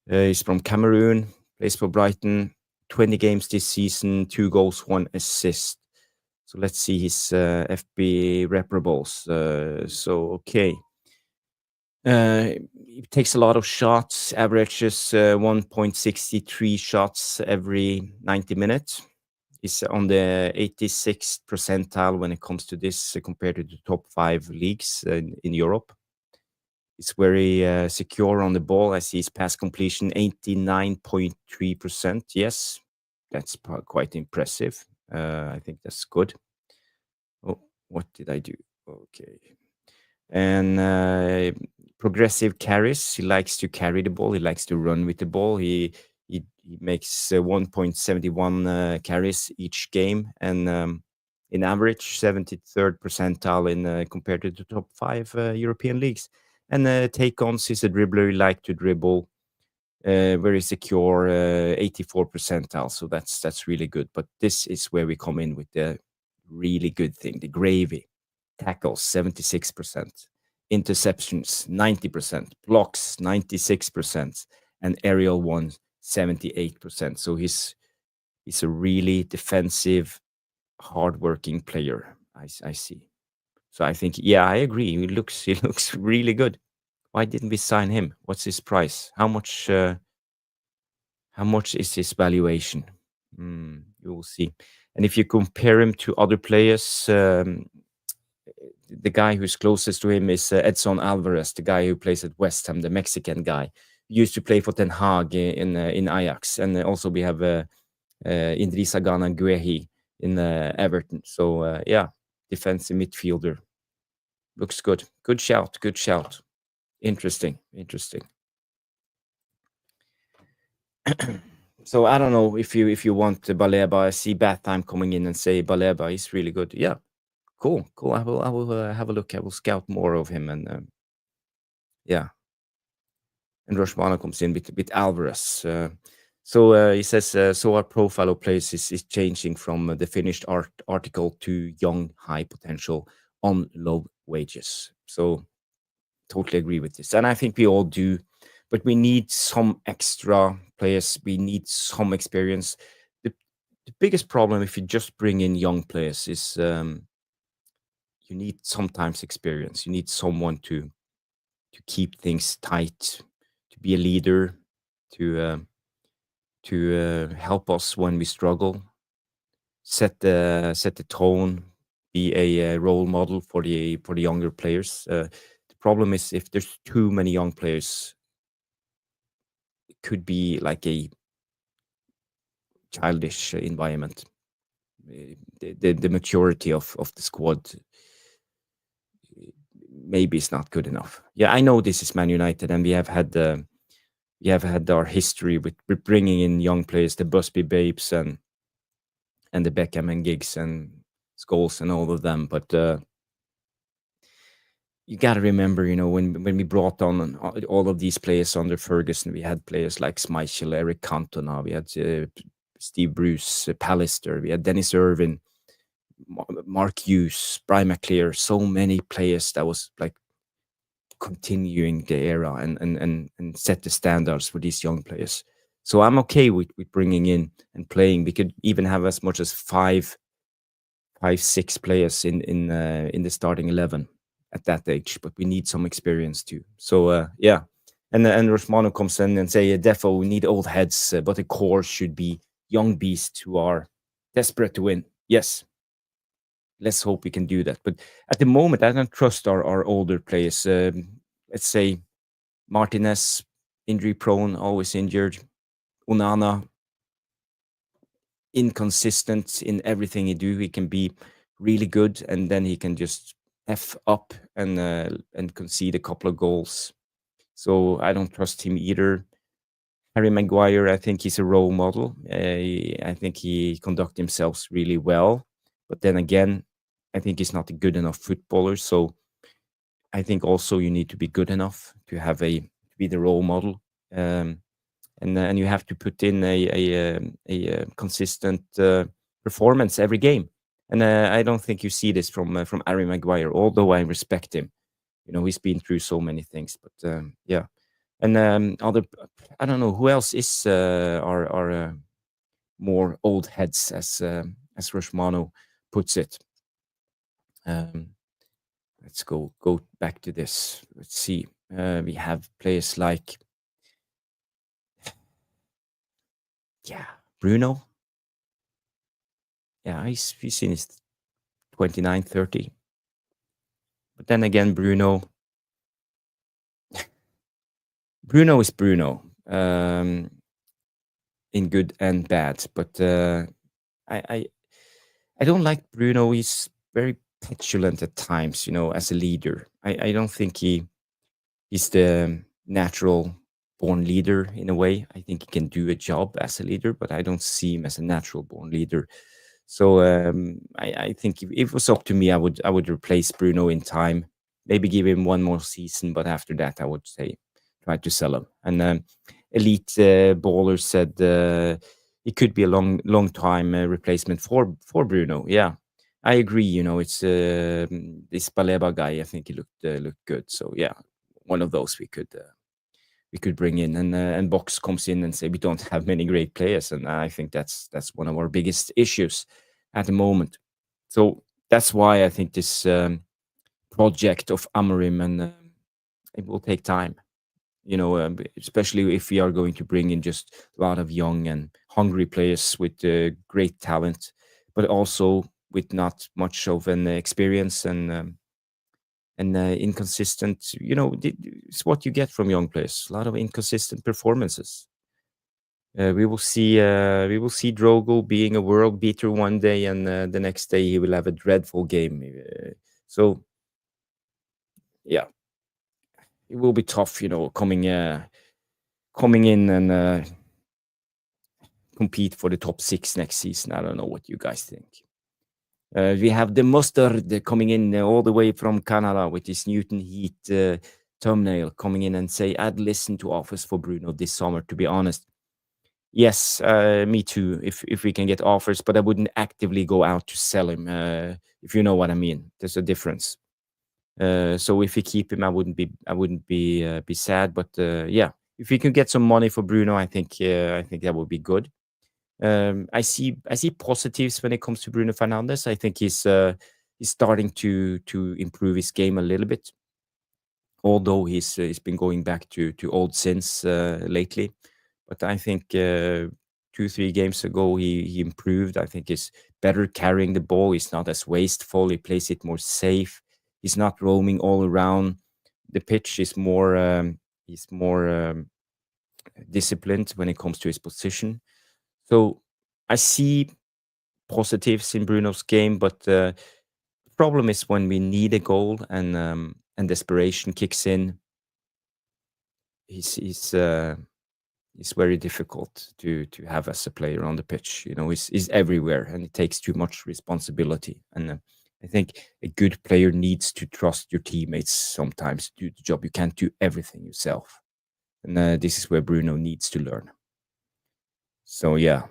S1: He's from Cameroon. Plays for Brighton. 20 games this season. 2 goals, 1 assist. So let's see his FB reparables. Okay. He takes a lot of shots, averages 1.63 shots every 90 minutes. He's on the 86th percentile when it comes to this compared to the top 5 leagues in Europe. He's very secure on the ball. I see his pass completion 89.3%. Yes, that's quite impressive. I think that's good. Oh, what did I do? Okay. And progressive carries. He likes to carry the ball. He likes to run with the ball. He makes 1.71 carries each game, and in average 73rd percentile in compared to the top 5 European leagues. And take-ons, he's a dribbler. He likes to dribble. Very secure, 84 percentile. So that's really good. But this is where we come in with the really good thing, the gravy. Tackles, 76%. Interceptions, 90%. Blocks, 96%. And aerial ones, 78%. So he's a really defensive, hardworking player. I see. So I think, yeah, I agree. He looks really good. Why didn't we sign him? What's his price? How much is his valuation? You will see. And if you compare him to other players, the guy who's closest to him is Edson Alvarez, the guy who plays at West Ham, the Mexican guy. He used to play for Ten Hag in Ajax. And also we have Idrissa Gana Guehi in Everton. So, yeah, defensive midfielder. Looks good. Good shout. Interesting. So I don't know if you want Baleba. I see Batham coming in and say Baleba is really good. Yeah, cool, cool. I will have a look. I will scout more of him and yeah. And RushMano comes in with Alvarez. So he says, so our profile of players is changing from the finished article to young, high potential on low wages. So totally agree with this. And I think we all do, but we need some extra players. We need some experience. The biggest problem if you just bring in young players is you need sometimes experience. You need someone to keep things tight, to be a leader, to help us when we struggle, set the tone, be a role model for the younger players. The problem is if there's too many young players, it could be like a childish environment. The maturity of the squad maybe is not good enough. Yeah, I know this is Man United, and we have had our history with bringing in young players, the Busby Babes and the Beckham and Giggs and Scholes and all of them. But you got to remember, when we brought on all of these players under Ferguson, we had players like Schmeichel, Eric Cantona, we had Steve Bruce, Pallister, we had Dennis Irvin, Mark Hughes, Brian McClear, so many players that was like continuing the era and set the standards for these young players. So I'm okay with bringing in and playing. We could even have as much as five, six players in the starting 11 at that age, but we need some experience too. So yeah, and RushMano comes in and say, "Defo, we need old heads, but the core should be young beasts who are desperate to win." Yes, let's hope we can do that. But at the moment, I don't trust our older players. Let's say Martinez, injury prone, always injured. Onana, inconsistent in everything he do. He can be really good, and then he can just f up and concede a couple of goals. So I don't trust him either. Harry Maguire, I think he's a role model. I think he conducts himself really well, but then again, I think he's not a good enough footballer. So I think also you need to be good enough to be the role model. Um, and you have to put in a consistent performance every game. And I don't think you see this from Harry Maguire, although I respect him. He's been through so many things. But yeah, and I don't know who else is our more old heads, as RushMano puts it. Let's go back to this. Let's see. We have players like Bruno. Yeah, he's in his 29, 30. But then again, Bruno is Bruno, in good and bad. But I, I I don't like Bruno. He's very petulant at times, as a leader. I don't think he's the natural born leader in a way. I think he can do a job as a leader, but I don't see him as a natural born leader. So I think if it was up to me, I would replace Bruno in time. Maybe give him one more season, but after that, I would say try to sell him. And Elite Baller said it could be a long time replacement for Bruno. Yeah, I agree. It's this Baleba guy. I think he looked good. So yeah, one of those we could bring in, and Box comes in and say we don't have many great players, and I think that's one of our biggest issues at the moment. So that's why I think this project of Amorim, and it will take time. Especially if we are going to bring in just a lot of young and hungry players with great talent, but also with not much of an experience and inconsistent. It's what you get from young players. A lot of inconsistent performances. We will see Drogo being a world beater one day, and the next day he will have a dreadful game. So yeah, it will be tough. Coming in and compete for the top 6 next season. I don't know what you guys think. We have the Mustard coming in all the way from Canada with this Newton Heat thumbnail coming in and say, I'd listen to offers for Bruno this summer, to be honest. Yes, me too, if we can get offers, but I wouldn't actively go out to sell him, if you know what I mean. There's a difference. So if we keep him, I wouldn't be sad. But yeah, if we can get some money for Bruno, I think that would be good. I see positives when it comes to Bruno Fernandes. I think he's starting to improve his game a little bit, although he's been going back to old sins lately. But I think 2-3 games ago he improved. I think he's better carrying the ball. He's not as wasteful. He plays it more safe. He's not roaming all around the pitch. He's more disciplined when it comes to his position. So I see positives in Bruno's game, but the problem is when we need a goal and desperation kicks in. He's very difficult to have as a player on the pitch. You know, he's everywhere and it takes too much responsibility. And I think a good player needs to trust your teammates sometimes to do the job. You can't do everything yourself. And this is where Bruno needs to learn. So yeah.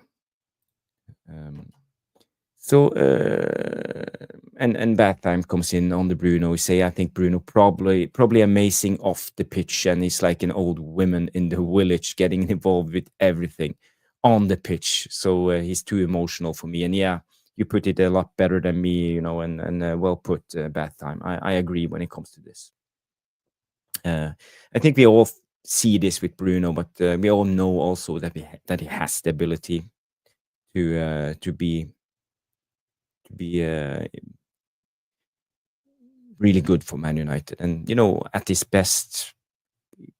S1: And bad time comes in on the Bruno. We say I think Bruno probably amazing off the pitch, and he's like an old woman in the village getting involved with everything on the pitch. So he's too emotional for me. And yeah, you put it a lot better than me, you know, and well put, bad time. I agree when it comes to this. I think we all see this with Bruno, but we all know also that he has the ability to be really good for Man United. And you know, at his best,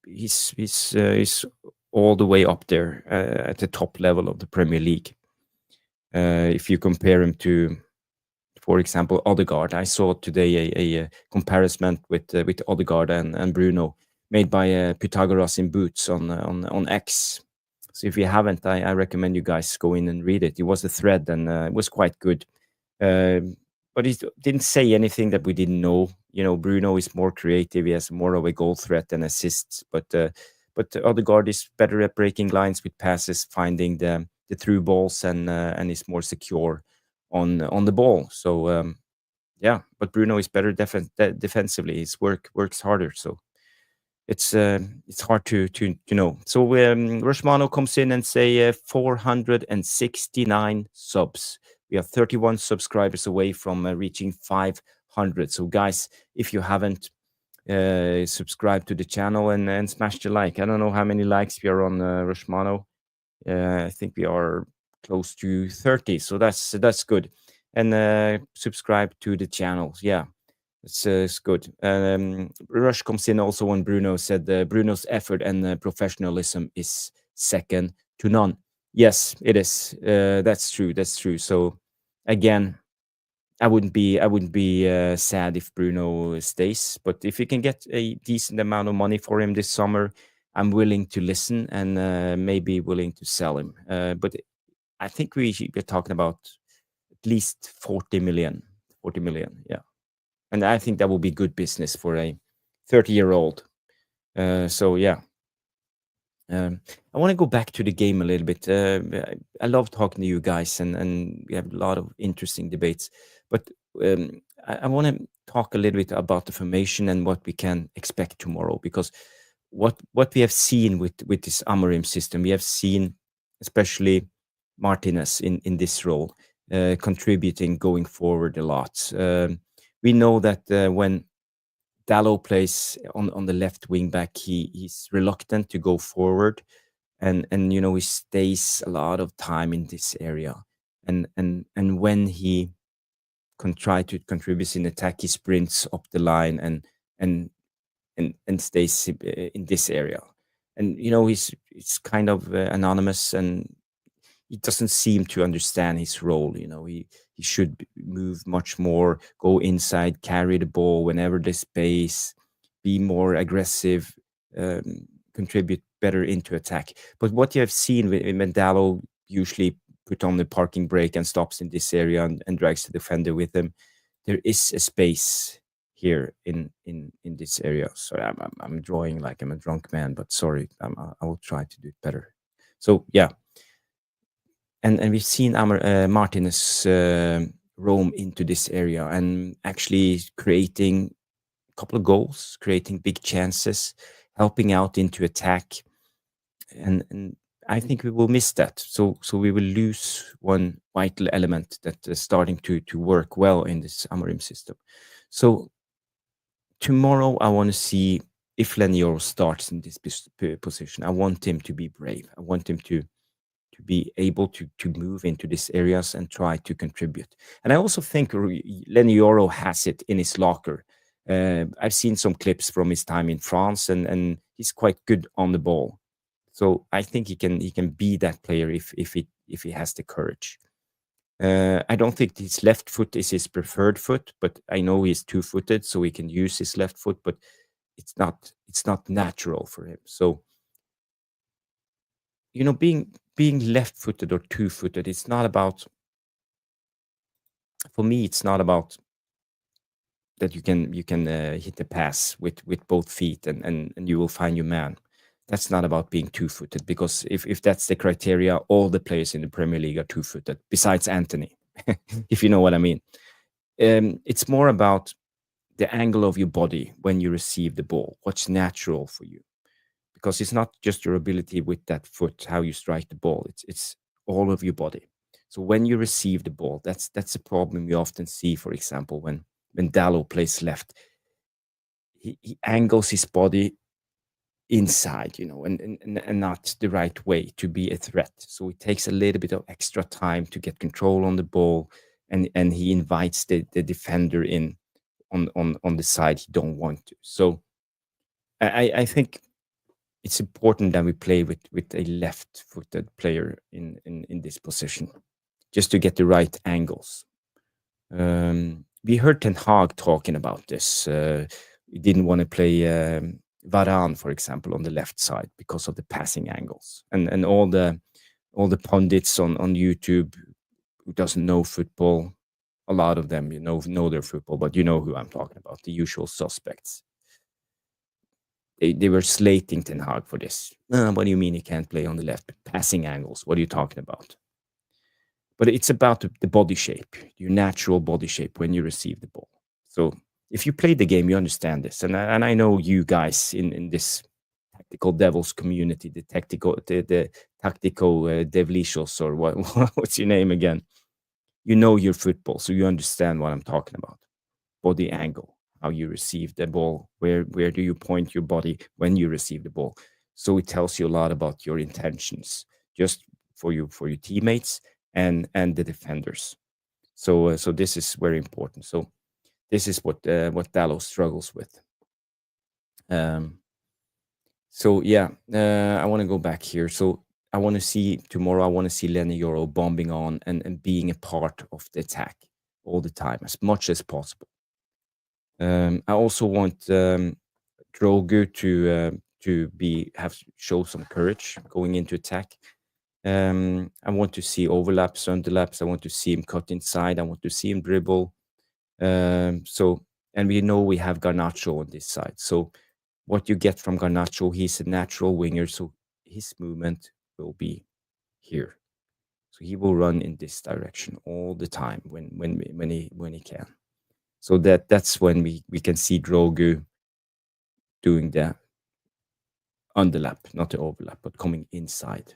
S1: he's all the way up there at the top level of the Premier League. If you compare him to, for example, Odegaard, I saw today a comparison with Odegaard and Bruno made by Pythagoras in Boots on X. So if you haven't, I recommend you guys go in and read it. It was a thread and it was quite good. But he didn't say anything that we didn't know. You know, Bruno is more creative. He has more of a goal threat and assists. But Odegaard is better at breaking lines with passes, finding the through balls, and is more secure on the ball. So yeah, but Bruno is better defensively. His works harder. So it's hard to know. So RushMano comes in and say 469 subs. We are 31 subscribers away from reaching 500. So guys, if you haven't subscribed to the channel and smash the like. I don't know how many likes we are on RushMano. I think we are close to 30. So that's good. And subscribe to the channels. Yeah. It's good. Rush comes in also when Bruno said Bruno's effort and professionalism is second to none. Yes, it is. That's true. So again, I wouldn't be sad if Bruno stays, but if you can get a decent amount of money for him this summer, I'm willing to listen and maybe willing to sell him. But I think we're talking about at least 40 million. 40 million, yeah. And I think that will be good business for a 30-year-old. So yeah. I want to go back to the game a little bit. I love talking to you guys, and we have a lot of interesting debates. But I want to talk a little bit about the formation and what we can expect tomorrow. Because what we have seen with this Amorim system, we have seen especially Martinez in this role contributing going forward a lot. We know that when Dalot plays on the left wing back, he's reluctant to go forward, and you know, he stays a lot of time in this area, and when he can try to contribute in attack, he sprints up the line and stays in this area, and you know, he's kind of anonymous, and he doesn't seem to understand his role. You know, he should move much more, go inside, carry the ball whenever there's space, be more aggressive, contribute better into attack. But what you have seen when Dalot usually put on the parking brake and stops in this area and drags the defender with him. There is a space here in this area. Sorry, I'm drawing like I'm a drunk man, but sorry, I will try to do it better. So yeah, and we've seen Martinez roam into this area and actually creating a couple of goals, creating big chances, helping out into attack, and I think we will miss that. So we will lose one vital element that is starting to work well in this Amorim system. So tomorrow I want to see if Lenioro starts in this position. I want him to be brave. I want him to be able to move into these areas and try to contribute. And I also think Lenioro has it in his locker. I've seen some clips from his time in France, and he's quite good on the ball. So I think he can be that player if he has the courage. I don't think his left foot is his preferred foot, but I know he's two-footed, so he can use his left foot. But it's not natural for him. So being left-footed or two-footed, it's not about. For me, it's not about that you can hit the pass with both feet and you will find your man. That's not about being two-footed, because if that's the criteria, all the players in the Premier League are two-footed, besides Anthony, if you know what I mean. It's more about the angle of your body when you receive the ball, what's natural for you. Because it's not just your ability with that foot, how you strike the ball, it's all of your body. So when you receive the ball, that's a problem you often see, for example, when Dalot plays left. He angles his body inside, and not the right way to be a threat. So it takes a little bit of extra time to get control on the ball, and he invites the defender in on the side he don't want to. So I think it's important that we play with a left-footed player in this position, just to get the right angles. We heard Ten Hag talking about this. We didn't want to play Varane, for example, on the left side because of the passing angles, and all the pundits on YouTube who doesn't know football. A lot of them, know their football, but you know who I'm talking about, the usual suspects. They were slating Ten Hag for this. What do you mean he can't play on the left? Passing angles. What are you talking about? But it's about the body shape, your natural body shape when you receive the ball. So if you play the game, you understand this. And I know you guys in this tactical devils community, the tactical devlicious, or what's your name again? You know your football, so you understand what I'm talking about. Body angle, how you receive the ball, where do you point your body when you receive the ball. So it tells you a lot about your intentions, just for your teammates and the defenders. So this is very important. So this is what Dalot struggles with. So yeah, I want to go back here. So I want to see tomorrow. I want to see Lenioro bombing on and being a part of the attack all the time, as much as possible. I also want Dorgu to show some courage going into attack. I want to see overlaps, underlaps. I want to see him cut inside. I want to see him dribble. And we know we have Garnacho on this side. So what you get from Garnacho, he's a natural winger, so his movement will be here. So he will run in this direction all the time when he can. So that's when we can see Dorgu doing the underlap, not the overlap, but coming inside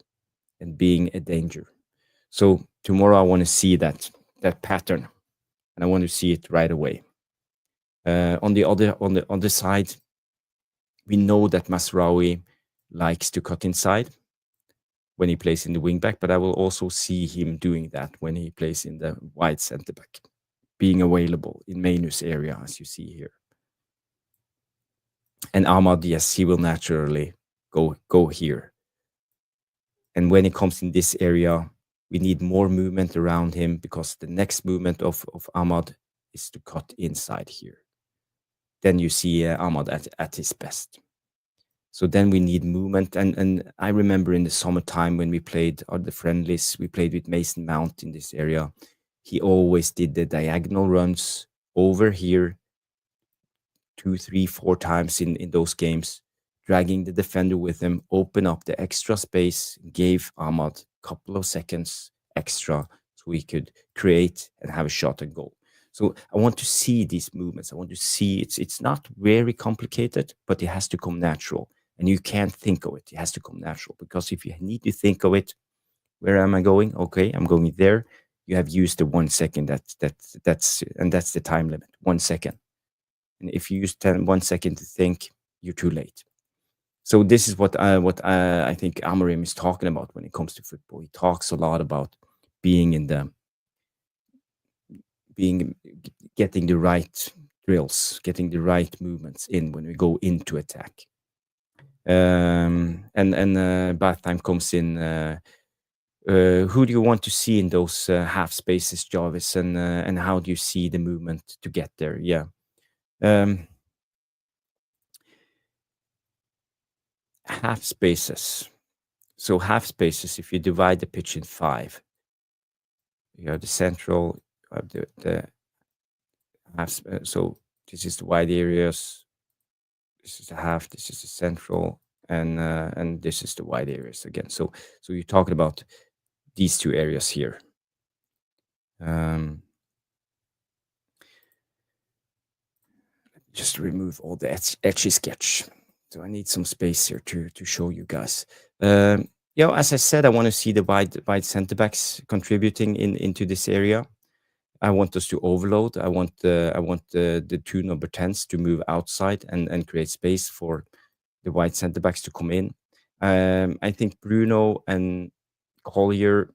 S1: and being a danger. So tomorrow I want to see that pattern, and I want to see it right away. On the other side, we know that Mazraoui likes to cut inside when he plays in the wing back, but I will also see him doing that when he plays in the wide centre back, being available in Mainu's area, as you see here. And Ahmad, yes, he will naturally go here. And when it comes in this area, we need more movement around him, because the next movement of Ahmad is to cut inside here. Then you see Ahmad at his best. So then we need movement. And I remember in the summertime when we played on the friendlies, we played with Mason Mount in this area. He always did the diagonal runs over here 2, 3, 4 times in those games, dragging the defender with him, open up the extra space, gave Ahmad a couple of seconds extra so he could create and have a shot and goal. So I want to see these movements. I want to see it's not very complicated, but it has to come natural. And you can't think of it. It has to come natural, because if you need to think of it, where am I going? Okay, I'm going there. You have used the 1 second. That's the time limit. 1 second. And if you use 1 second to think, you're too late. So this is what I think Amorim is talking about when it comes to football. He talks a lot about being in the getting the right drills, getting the right movements in when we go into attack. And bath time comes in. Who do you want to see in those half spaces, Jarvis? And how do you see the movement to get there? Yeah. Half spaces. So half spaces, if you divide the pitch in 5, you have the central, you have the half. So this is the wide areas. This is the half. This is the central, and this is the wide areas again. So you're talking about these 2 areas here. Just remove all the etchy sketch. So I need some space here to show you guys. As I said, I want to see the wide center backs contributing into this area. I want us to overload. I want the 2 number 10s to move outside and create space for the wide center backs to come in. I think Bruno and Collier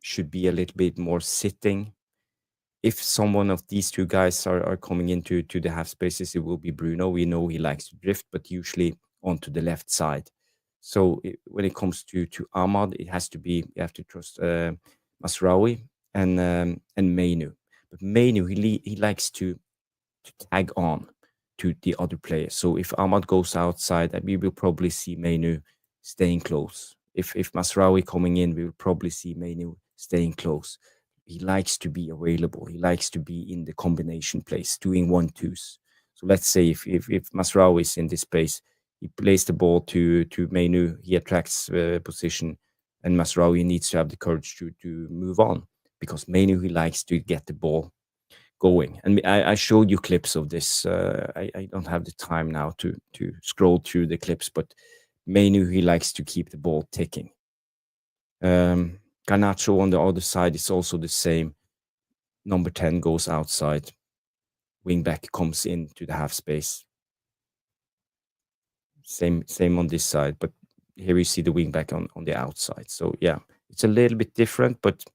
S1: should be a little bit more sitting. If someone of these 2 guys are coming into the half spaces, it will be Bruno. We know he likes to drift, but usually onto the left side. So when it comes to Ahmad, it has to be, you have to trust Masraoui and Mainu. But Mainu, he likes to tag on to the other players. So if Ahmad goes outside, we will probably see Mainu staying close. If Masraoui coming in, we will probably see Mainu staying close. He likes to be available. He likes to be in the combination place, doing 1-2s. So let's say if Masraoui is in this place, he plays the ball to Mainu, he attracts position, and Masraoui needs to have the courage to move on, because Mainu, he likes to get the ball going. And I showed you clips of this. I don't have the time now to scroll through the clips, but Mainu, he likes to keep the ball ticking. Garnacho on the other side is also the same. Number 10 goes outside. Wingback comes into the half space. Same on this side, but here you see the wingback on the outside. So yeah, it's a little bit different, but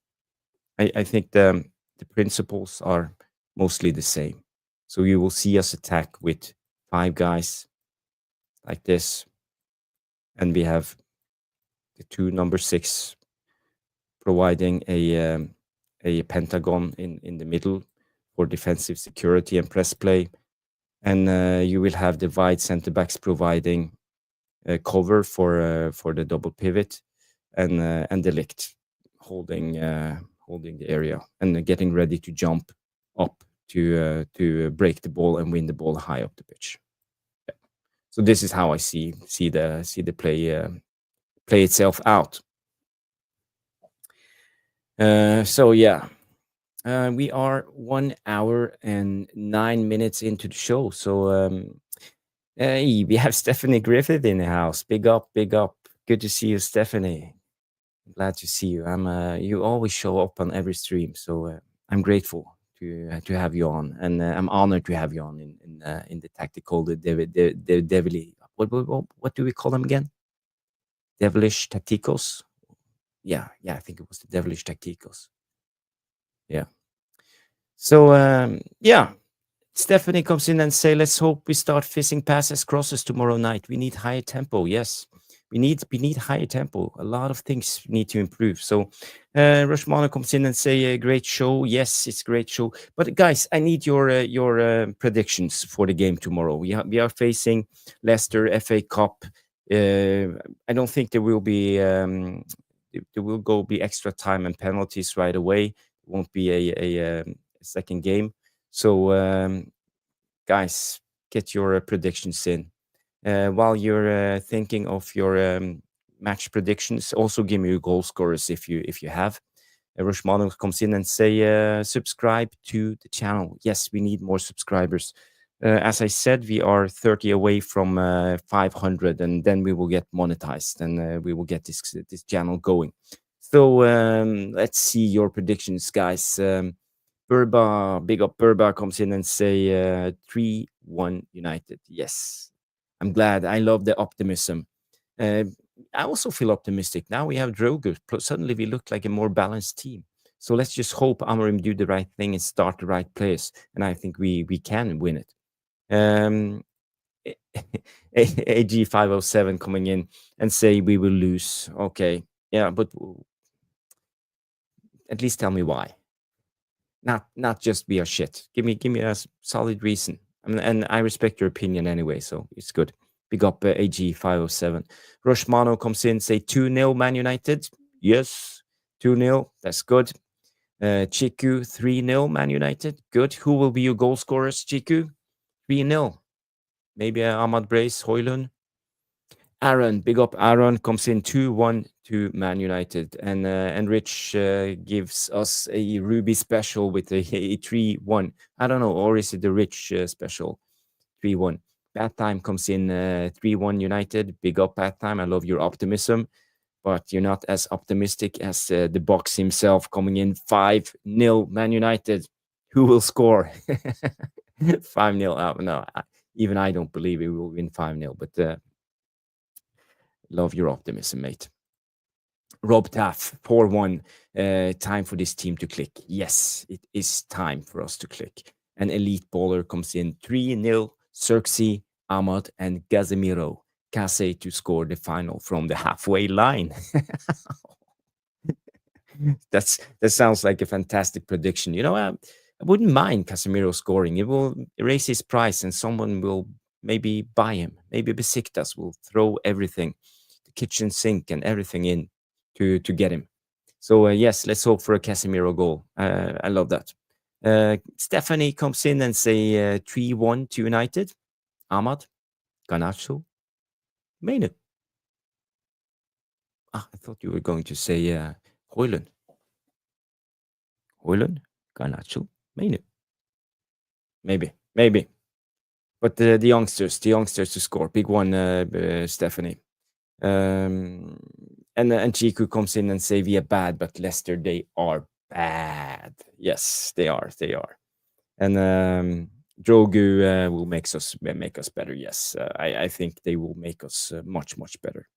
S1: I think the principles are mostly the same. So you will see us attack with 5 guys like this, and we have the 2 number 6 providing a pentagon in the middle for defensive security and press play, and you will have the wide center backs providing cover for the double pivot, and the licht holding the area and getting ready to jump up to break the ball and win the ball high up the pitch. Yeah. So this is how I see the play itself out. So yeah, we are 1 hour and 9 minutes into the show. So hey, we have Stephanie Griffith in the house. Big up, big up. Good to see you, Stephanie. I'm glad to see you. You always show up on every stream, so I'm grateful to have you on, and I'm honored to have you on in the tactical, the devilish. What do we call them again? Devilish tacticals. Yeah, I think it was the devilish tacticals. Yeah. So yeah, Stephanie comes in and say, let's hope we start fishing passes crosses tomorrow night. We need higher tempo. Yes, we need higher tempo. A lot of things need to improve. So RushMano comes in and say, a great show. Yes, it's a great show. But guys, I need your predictions for the game tomorrow. We are facing Leicester FA Cup. I don't think there will be extra time and penalties right away. It won't be a second game. So, guys, get your predictions in. While you're thinking of your match predictions, also give me your goal scorers if you have. RushMano comes in and say, subscribe to the channel. Yes, we need more subscribers. As I said, we are 30 away from 500, and then we will get monetized, and we will get this channel going. So let's see your predictions, guys. Burba, big up Burba, comes in and say 3-1 United. Yes, I'm glad. I love the optimism. I also feel optimistic. Now we have Dorgu. Suddenly we look like a more balanced team. So let's just hope Amorim do the right thing and start the right players. And I think we can win it. AG507 coming in and say we will lose. Okay. Yeah, but at least tell me why. Not just we are shit. Give me a solid reason. And I respect your opinion anyway, so it's good. Big up AG507. RushMano comes in, say 2-0 Man United. Yes, 2-0. That's good. Chiku, 3-0 Man United. Good. Who will be your goal scorers, Chiku? 3-0. Maybe Ahmad Brace, Hoylund. Aaron, big up Aaron, comes in 2-1 to Man United. And Rich gives us a Ruby special with a 3-1. I don't know, or is it the Rich special? 3-1. Bad Time comes in 3-1 United. Big up Bad Time. I love your optimism, but you're not as optimistic as the box himself coming in 5-0 Man United. Who will score? 5-0. No, even I don't believe we will win 5-0, but love your optimism, mate. Rob Taff, 4-1. Time for this team to click. Yes, it is time for us to click. An elite baller comes in 3-0. Xerxes, Ahmad, and Casemiro. Case to score the final from the halfway line. That sounds like a fantastic prediction. You know, I wouldn't mind Casemiro scoring. It will raise his price, and someone will maybe buy him. Maybe Besiktas will throw everything, the kitchen sink and everything in to get him. So yes, let's hope for a Casemiro goal. I love that. Stephanie comes in and say 3-1 to United. Ahmad, Garnacho, Mainu. I thought you were going to say Hoylund. Hoylund, Garnacho, Mainu. Maybe. But the youngsters to score. Big one, Stephanie. And Chiku comes in and say we are bad, but Leicester, they are bad. Yes, they are. And Dorgu will make us better. Yes, I think they will make us much better.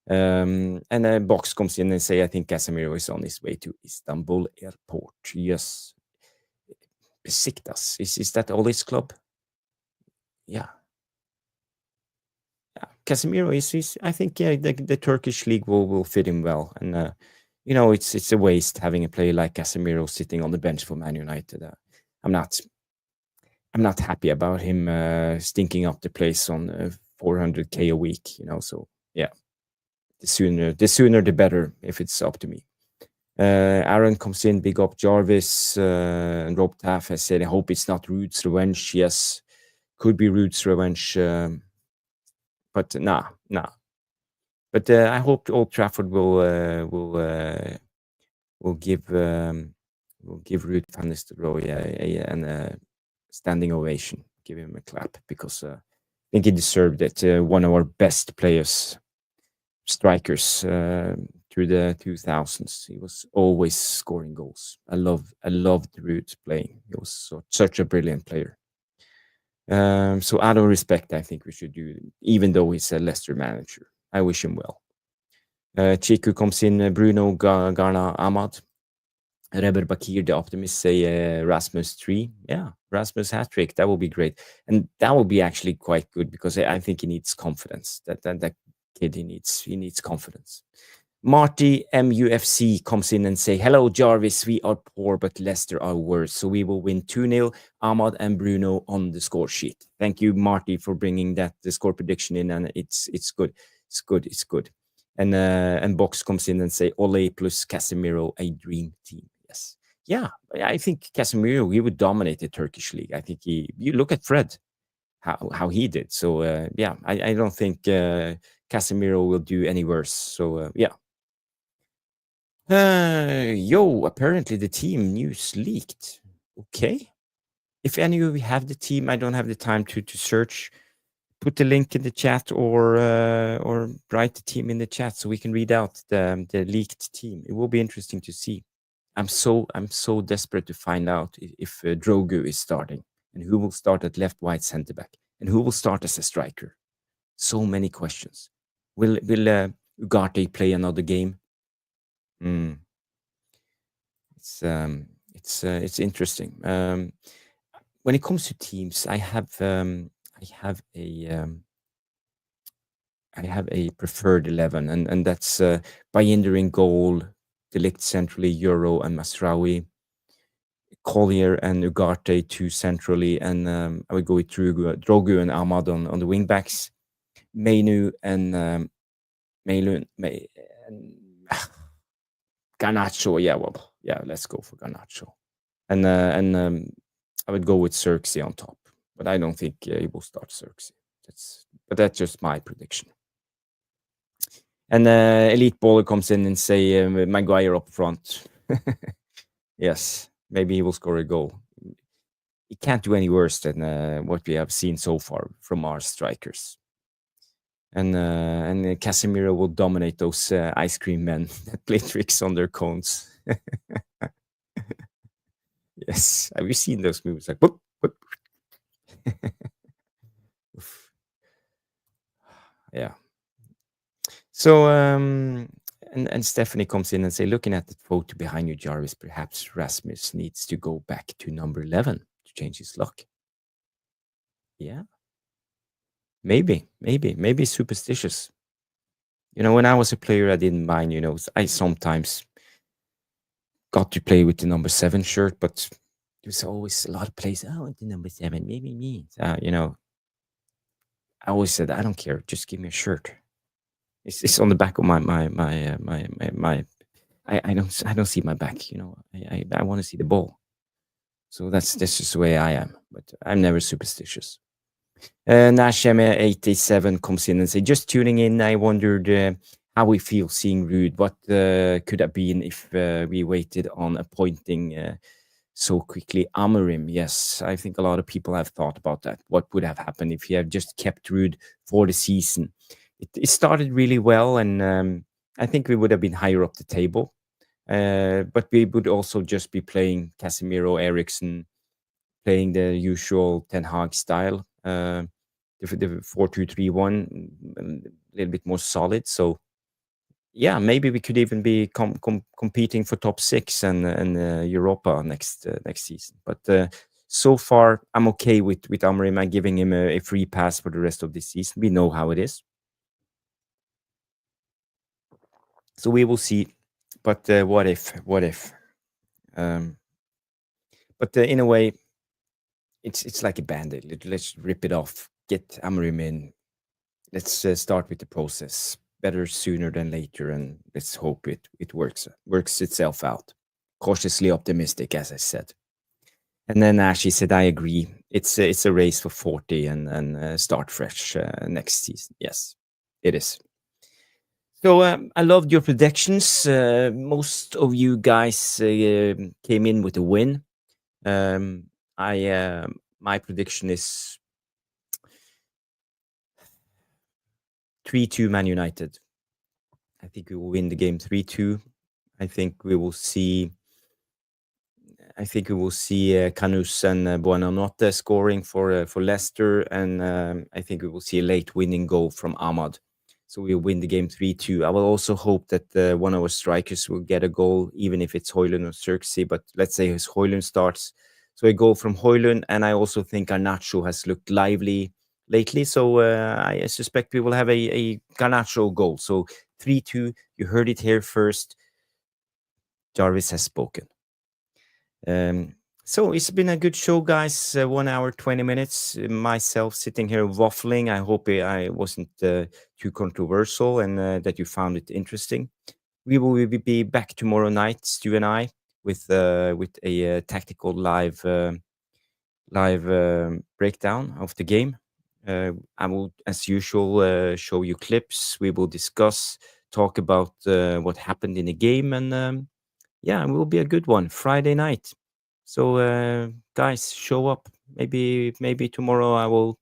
S1: And Box comes in and say I think Casemiro is on his way to Istanbul airport. Yes, Besiktas is that Ollie's club? Yeah. Casemiro is I think the Turkish league will fit him well, and you know it's a waste having a player like Casemiro sitting on the bench for Man United. I'm not happy about him stinking up the place on 400k a week. You know, so yeah, the sooner the better. If it's up to me. Aaron comes in, big up Jarvis, and Rob Taff has said, I hope it's not Ruud's revenge. Yes, could be Ruud's revenge. But nah. But I hope Old Trafford will give Ruud van Nistelrooy a standing ovation. Give him a clap because I think he deserved it. One of our best players, strikers through the 2000s. He was always scoring goals. I loved Ruud playing. He was such a brilliant player. So out of respect, I think we should do, even though he's a Leicester manager. I wish him well. Chiku comes in, Bruno, Garna, Ahmad. Reber Bakir, the optimist, say Rasmus 3. Yeah, Rasmus hat-trick. That will be great. And that will be actually quite good because I think he needs confidence. That kid, he needs confidence. Marty MUFC comes in and say, hello, Jarvis. We are poor, but Leicester are worse. So we will win 2-0. Ahmad and Bruno on the score sheet. Thank you, Marty, for bringing the score prediction in. And it's good. It's good. It's good. And Box comes in and say Ole plus Casemiro, a dream team. Yes. Yeah, I think Casemiro, he would dominate the Turkish league. I think you look at Fred, how he did. So yeah, I don't think Casemiro will do any worse. So yeah. Yo, apparently the team news leaked. Okay. If any of you have the team, I don't have the time to search. Put the link in the chat or write the team in the chat so we can read out the leaked team. It will be interesting to see. I'm so desperate to find out if Dorgu is starting and who will start at left, right, center back and who will start as a striker. So many questions. Will Ugarte play another game? It's interesting. When it comes to teams, I have a preferred 11, and that's Bayender in goal, De Ligt centrally, Euro and Masraoui, Collier and Ugarte two centrally, and I would go with Dorgu and Ahmad on the wing backs, Mainu and Garnacho. Yeah, let's go for Garnacho, and I would go with Xerxes on top, but I don't think he will start Xerxes. That's just my prediction. And Elite Baller comes in and say Maguire up front. Yes, maybe he will score a goal. He can't do any worse than what we have seen so far from our strikers. And Casemiro will dominate those ice cream men that play tricks on their cones. Yes, have you seen those moves? Like, whoop, whoop. Yeah. So, and Stephanie comes in and say, looking at the photo behind you, Jarvis, perhaps Rasmus needs to go back to number 11 to change his luck. Yeah. Maybe superstitious. When I was a player, I didn't mind, I sometimes got to play with the number 7 shirt, but there's always a lot of players, I want the number 7, maybe me. I always said, I don't care, just give me a shirt. It's on the back of my I don't see my back, I want to see the ball. So that's just the way I am, but I'm never superstitious. Nashem87 comes in and say, just tuning in, I wondered how we feel seeing Ruud. What could have been if we waited on appointing so quickly Amorim? Yes, I think a lot of people have thought about that. What would have happened if he had just kept Ruud for the season? It started really well, and I think we would have been higher up the table. But we would also just be playing Casemiro, Eriksen, playing the usual Ten Hag style. The 4-2-3-1, a little bit more solid. So, yeah, maybe we could even be competing for top 6 and Europa next season. But so far, I'm okay with Amorim. I'm giving him a free pass for the rest of this season. We know how it is. So we will see. But what if? But in a way, it's like a band-aid. Let's rip it off. Get Amorim in. Let's start with the process. Better sooner than later, and let's hope it works itself out. Cautiously optimistic, as I said. And then Ashley said, I agree. It's a race for 40 and start fresh next season. Yes, it is. So I loved your predictions. Most of you guys came in with a win. My prediction is 3-2 Man United. I think we will win the game 3-2. I think we will see Canus and Buonanotte scoring for Leicester, and I think we will see a late winning goal from Ahmad. So we'll win the game 3-2. I will also hope that one of our strikers will get a goal, even if it's Højlund or Xerxes. But let's say his Højlund starts. So a goal from Højlund, and I also think Garnacho has looked lively lately. So I suspect we will have a Garnacho goal. So 3-2. You heard it here first. Jarvis has spoken. So it's been a good show, guys. 1 hour, 20 minutes. Myself sitting here waffling. I hope I wasn't too controversial and that you found it interesting. We will be back tomorrow night, Stu and I, with a tactical live breakdown of the game. I will, as usual, show you clips. We will discuss, talk about what happened in the game, and yeah, it will be a good one. Friday night. So, guys, show up. Maybe tomorrow I will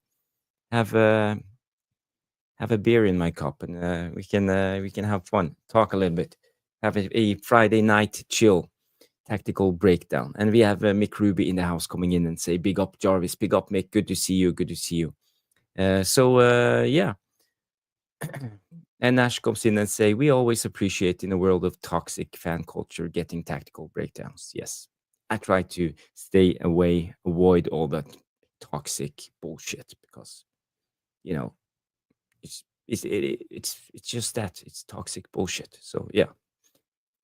S1: have have a beer in my cup, and we can have fun, talk a little bit, have a Friday night chill tactical breakdown. And we have Mick Ruby in the house coming in and say, "Big up, Jarvis. Big up, Mick. Good to see you. Good to see you." Yeah. And Nash comes in and say, "We always appreciate in a world of toxic fan culture getting tactical breakdowns." Yes, I try to stay away, avoid all that toxic bullshit because you know it's just that it's toxic bullshit. So yeah.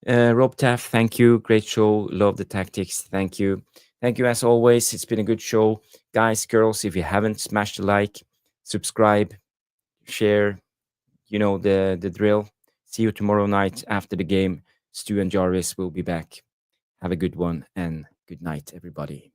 S1: Rob Taff, thank you. Great show. Love the tactics. Thank you. Thank you as always. It's been a good show. Guys, girls, if you haven't, smash the like, subscribe, share. You know the drill. See you tomorrow night after the game. Stu and Jarvis will be back. Have a good one and good night, everybody.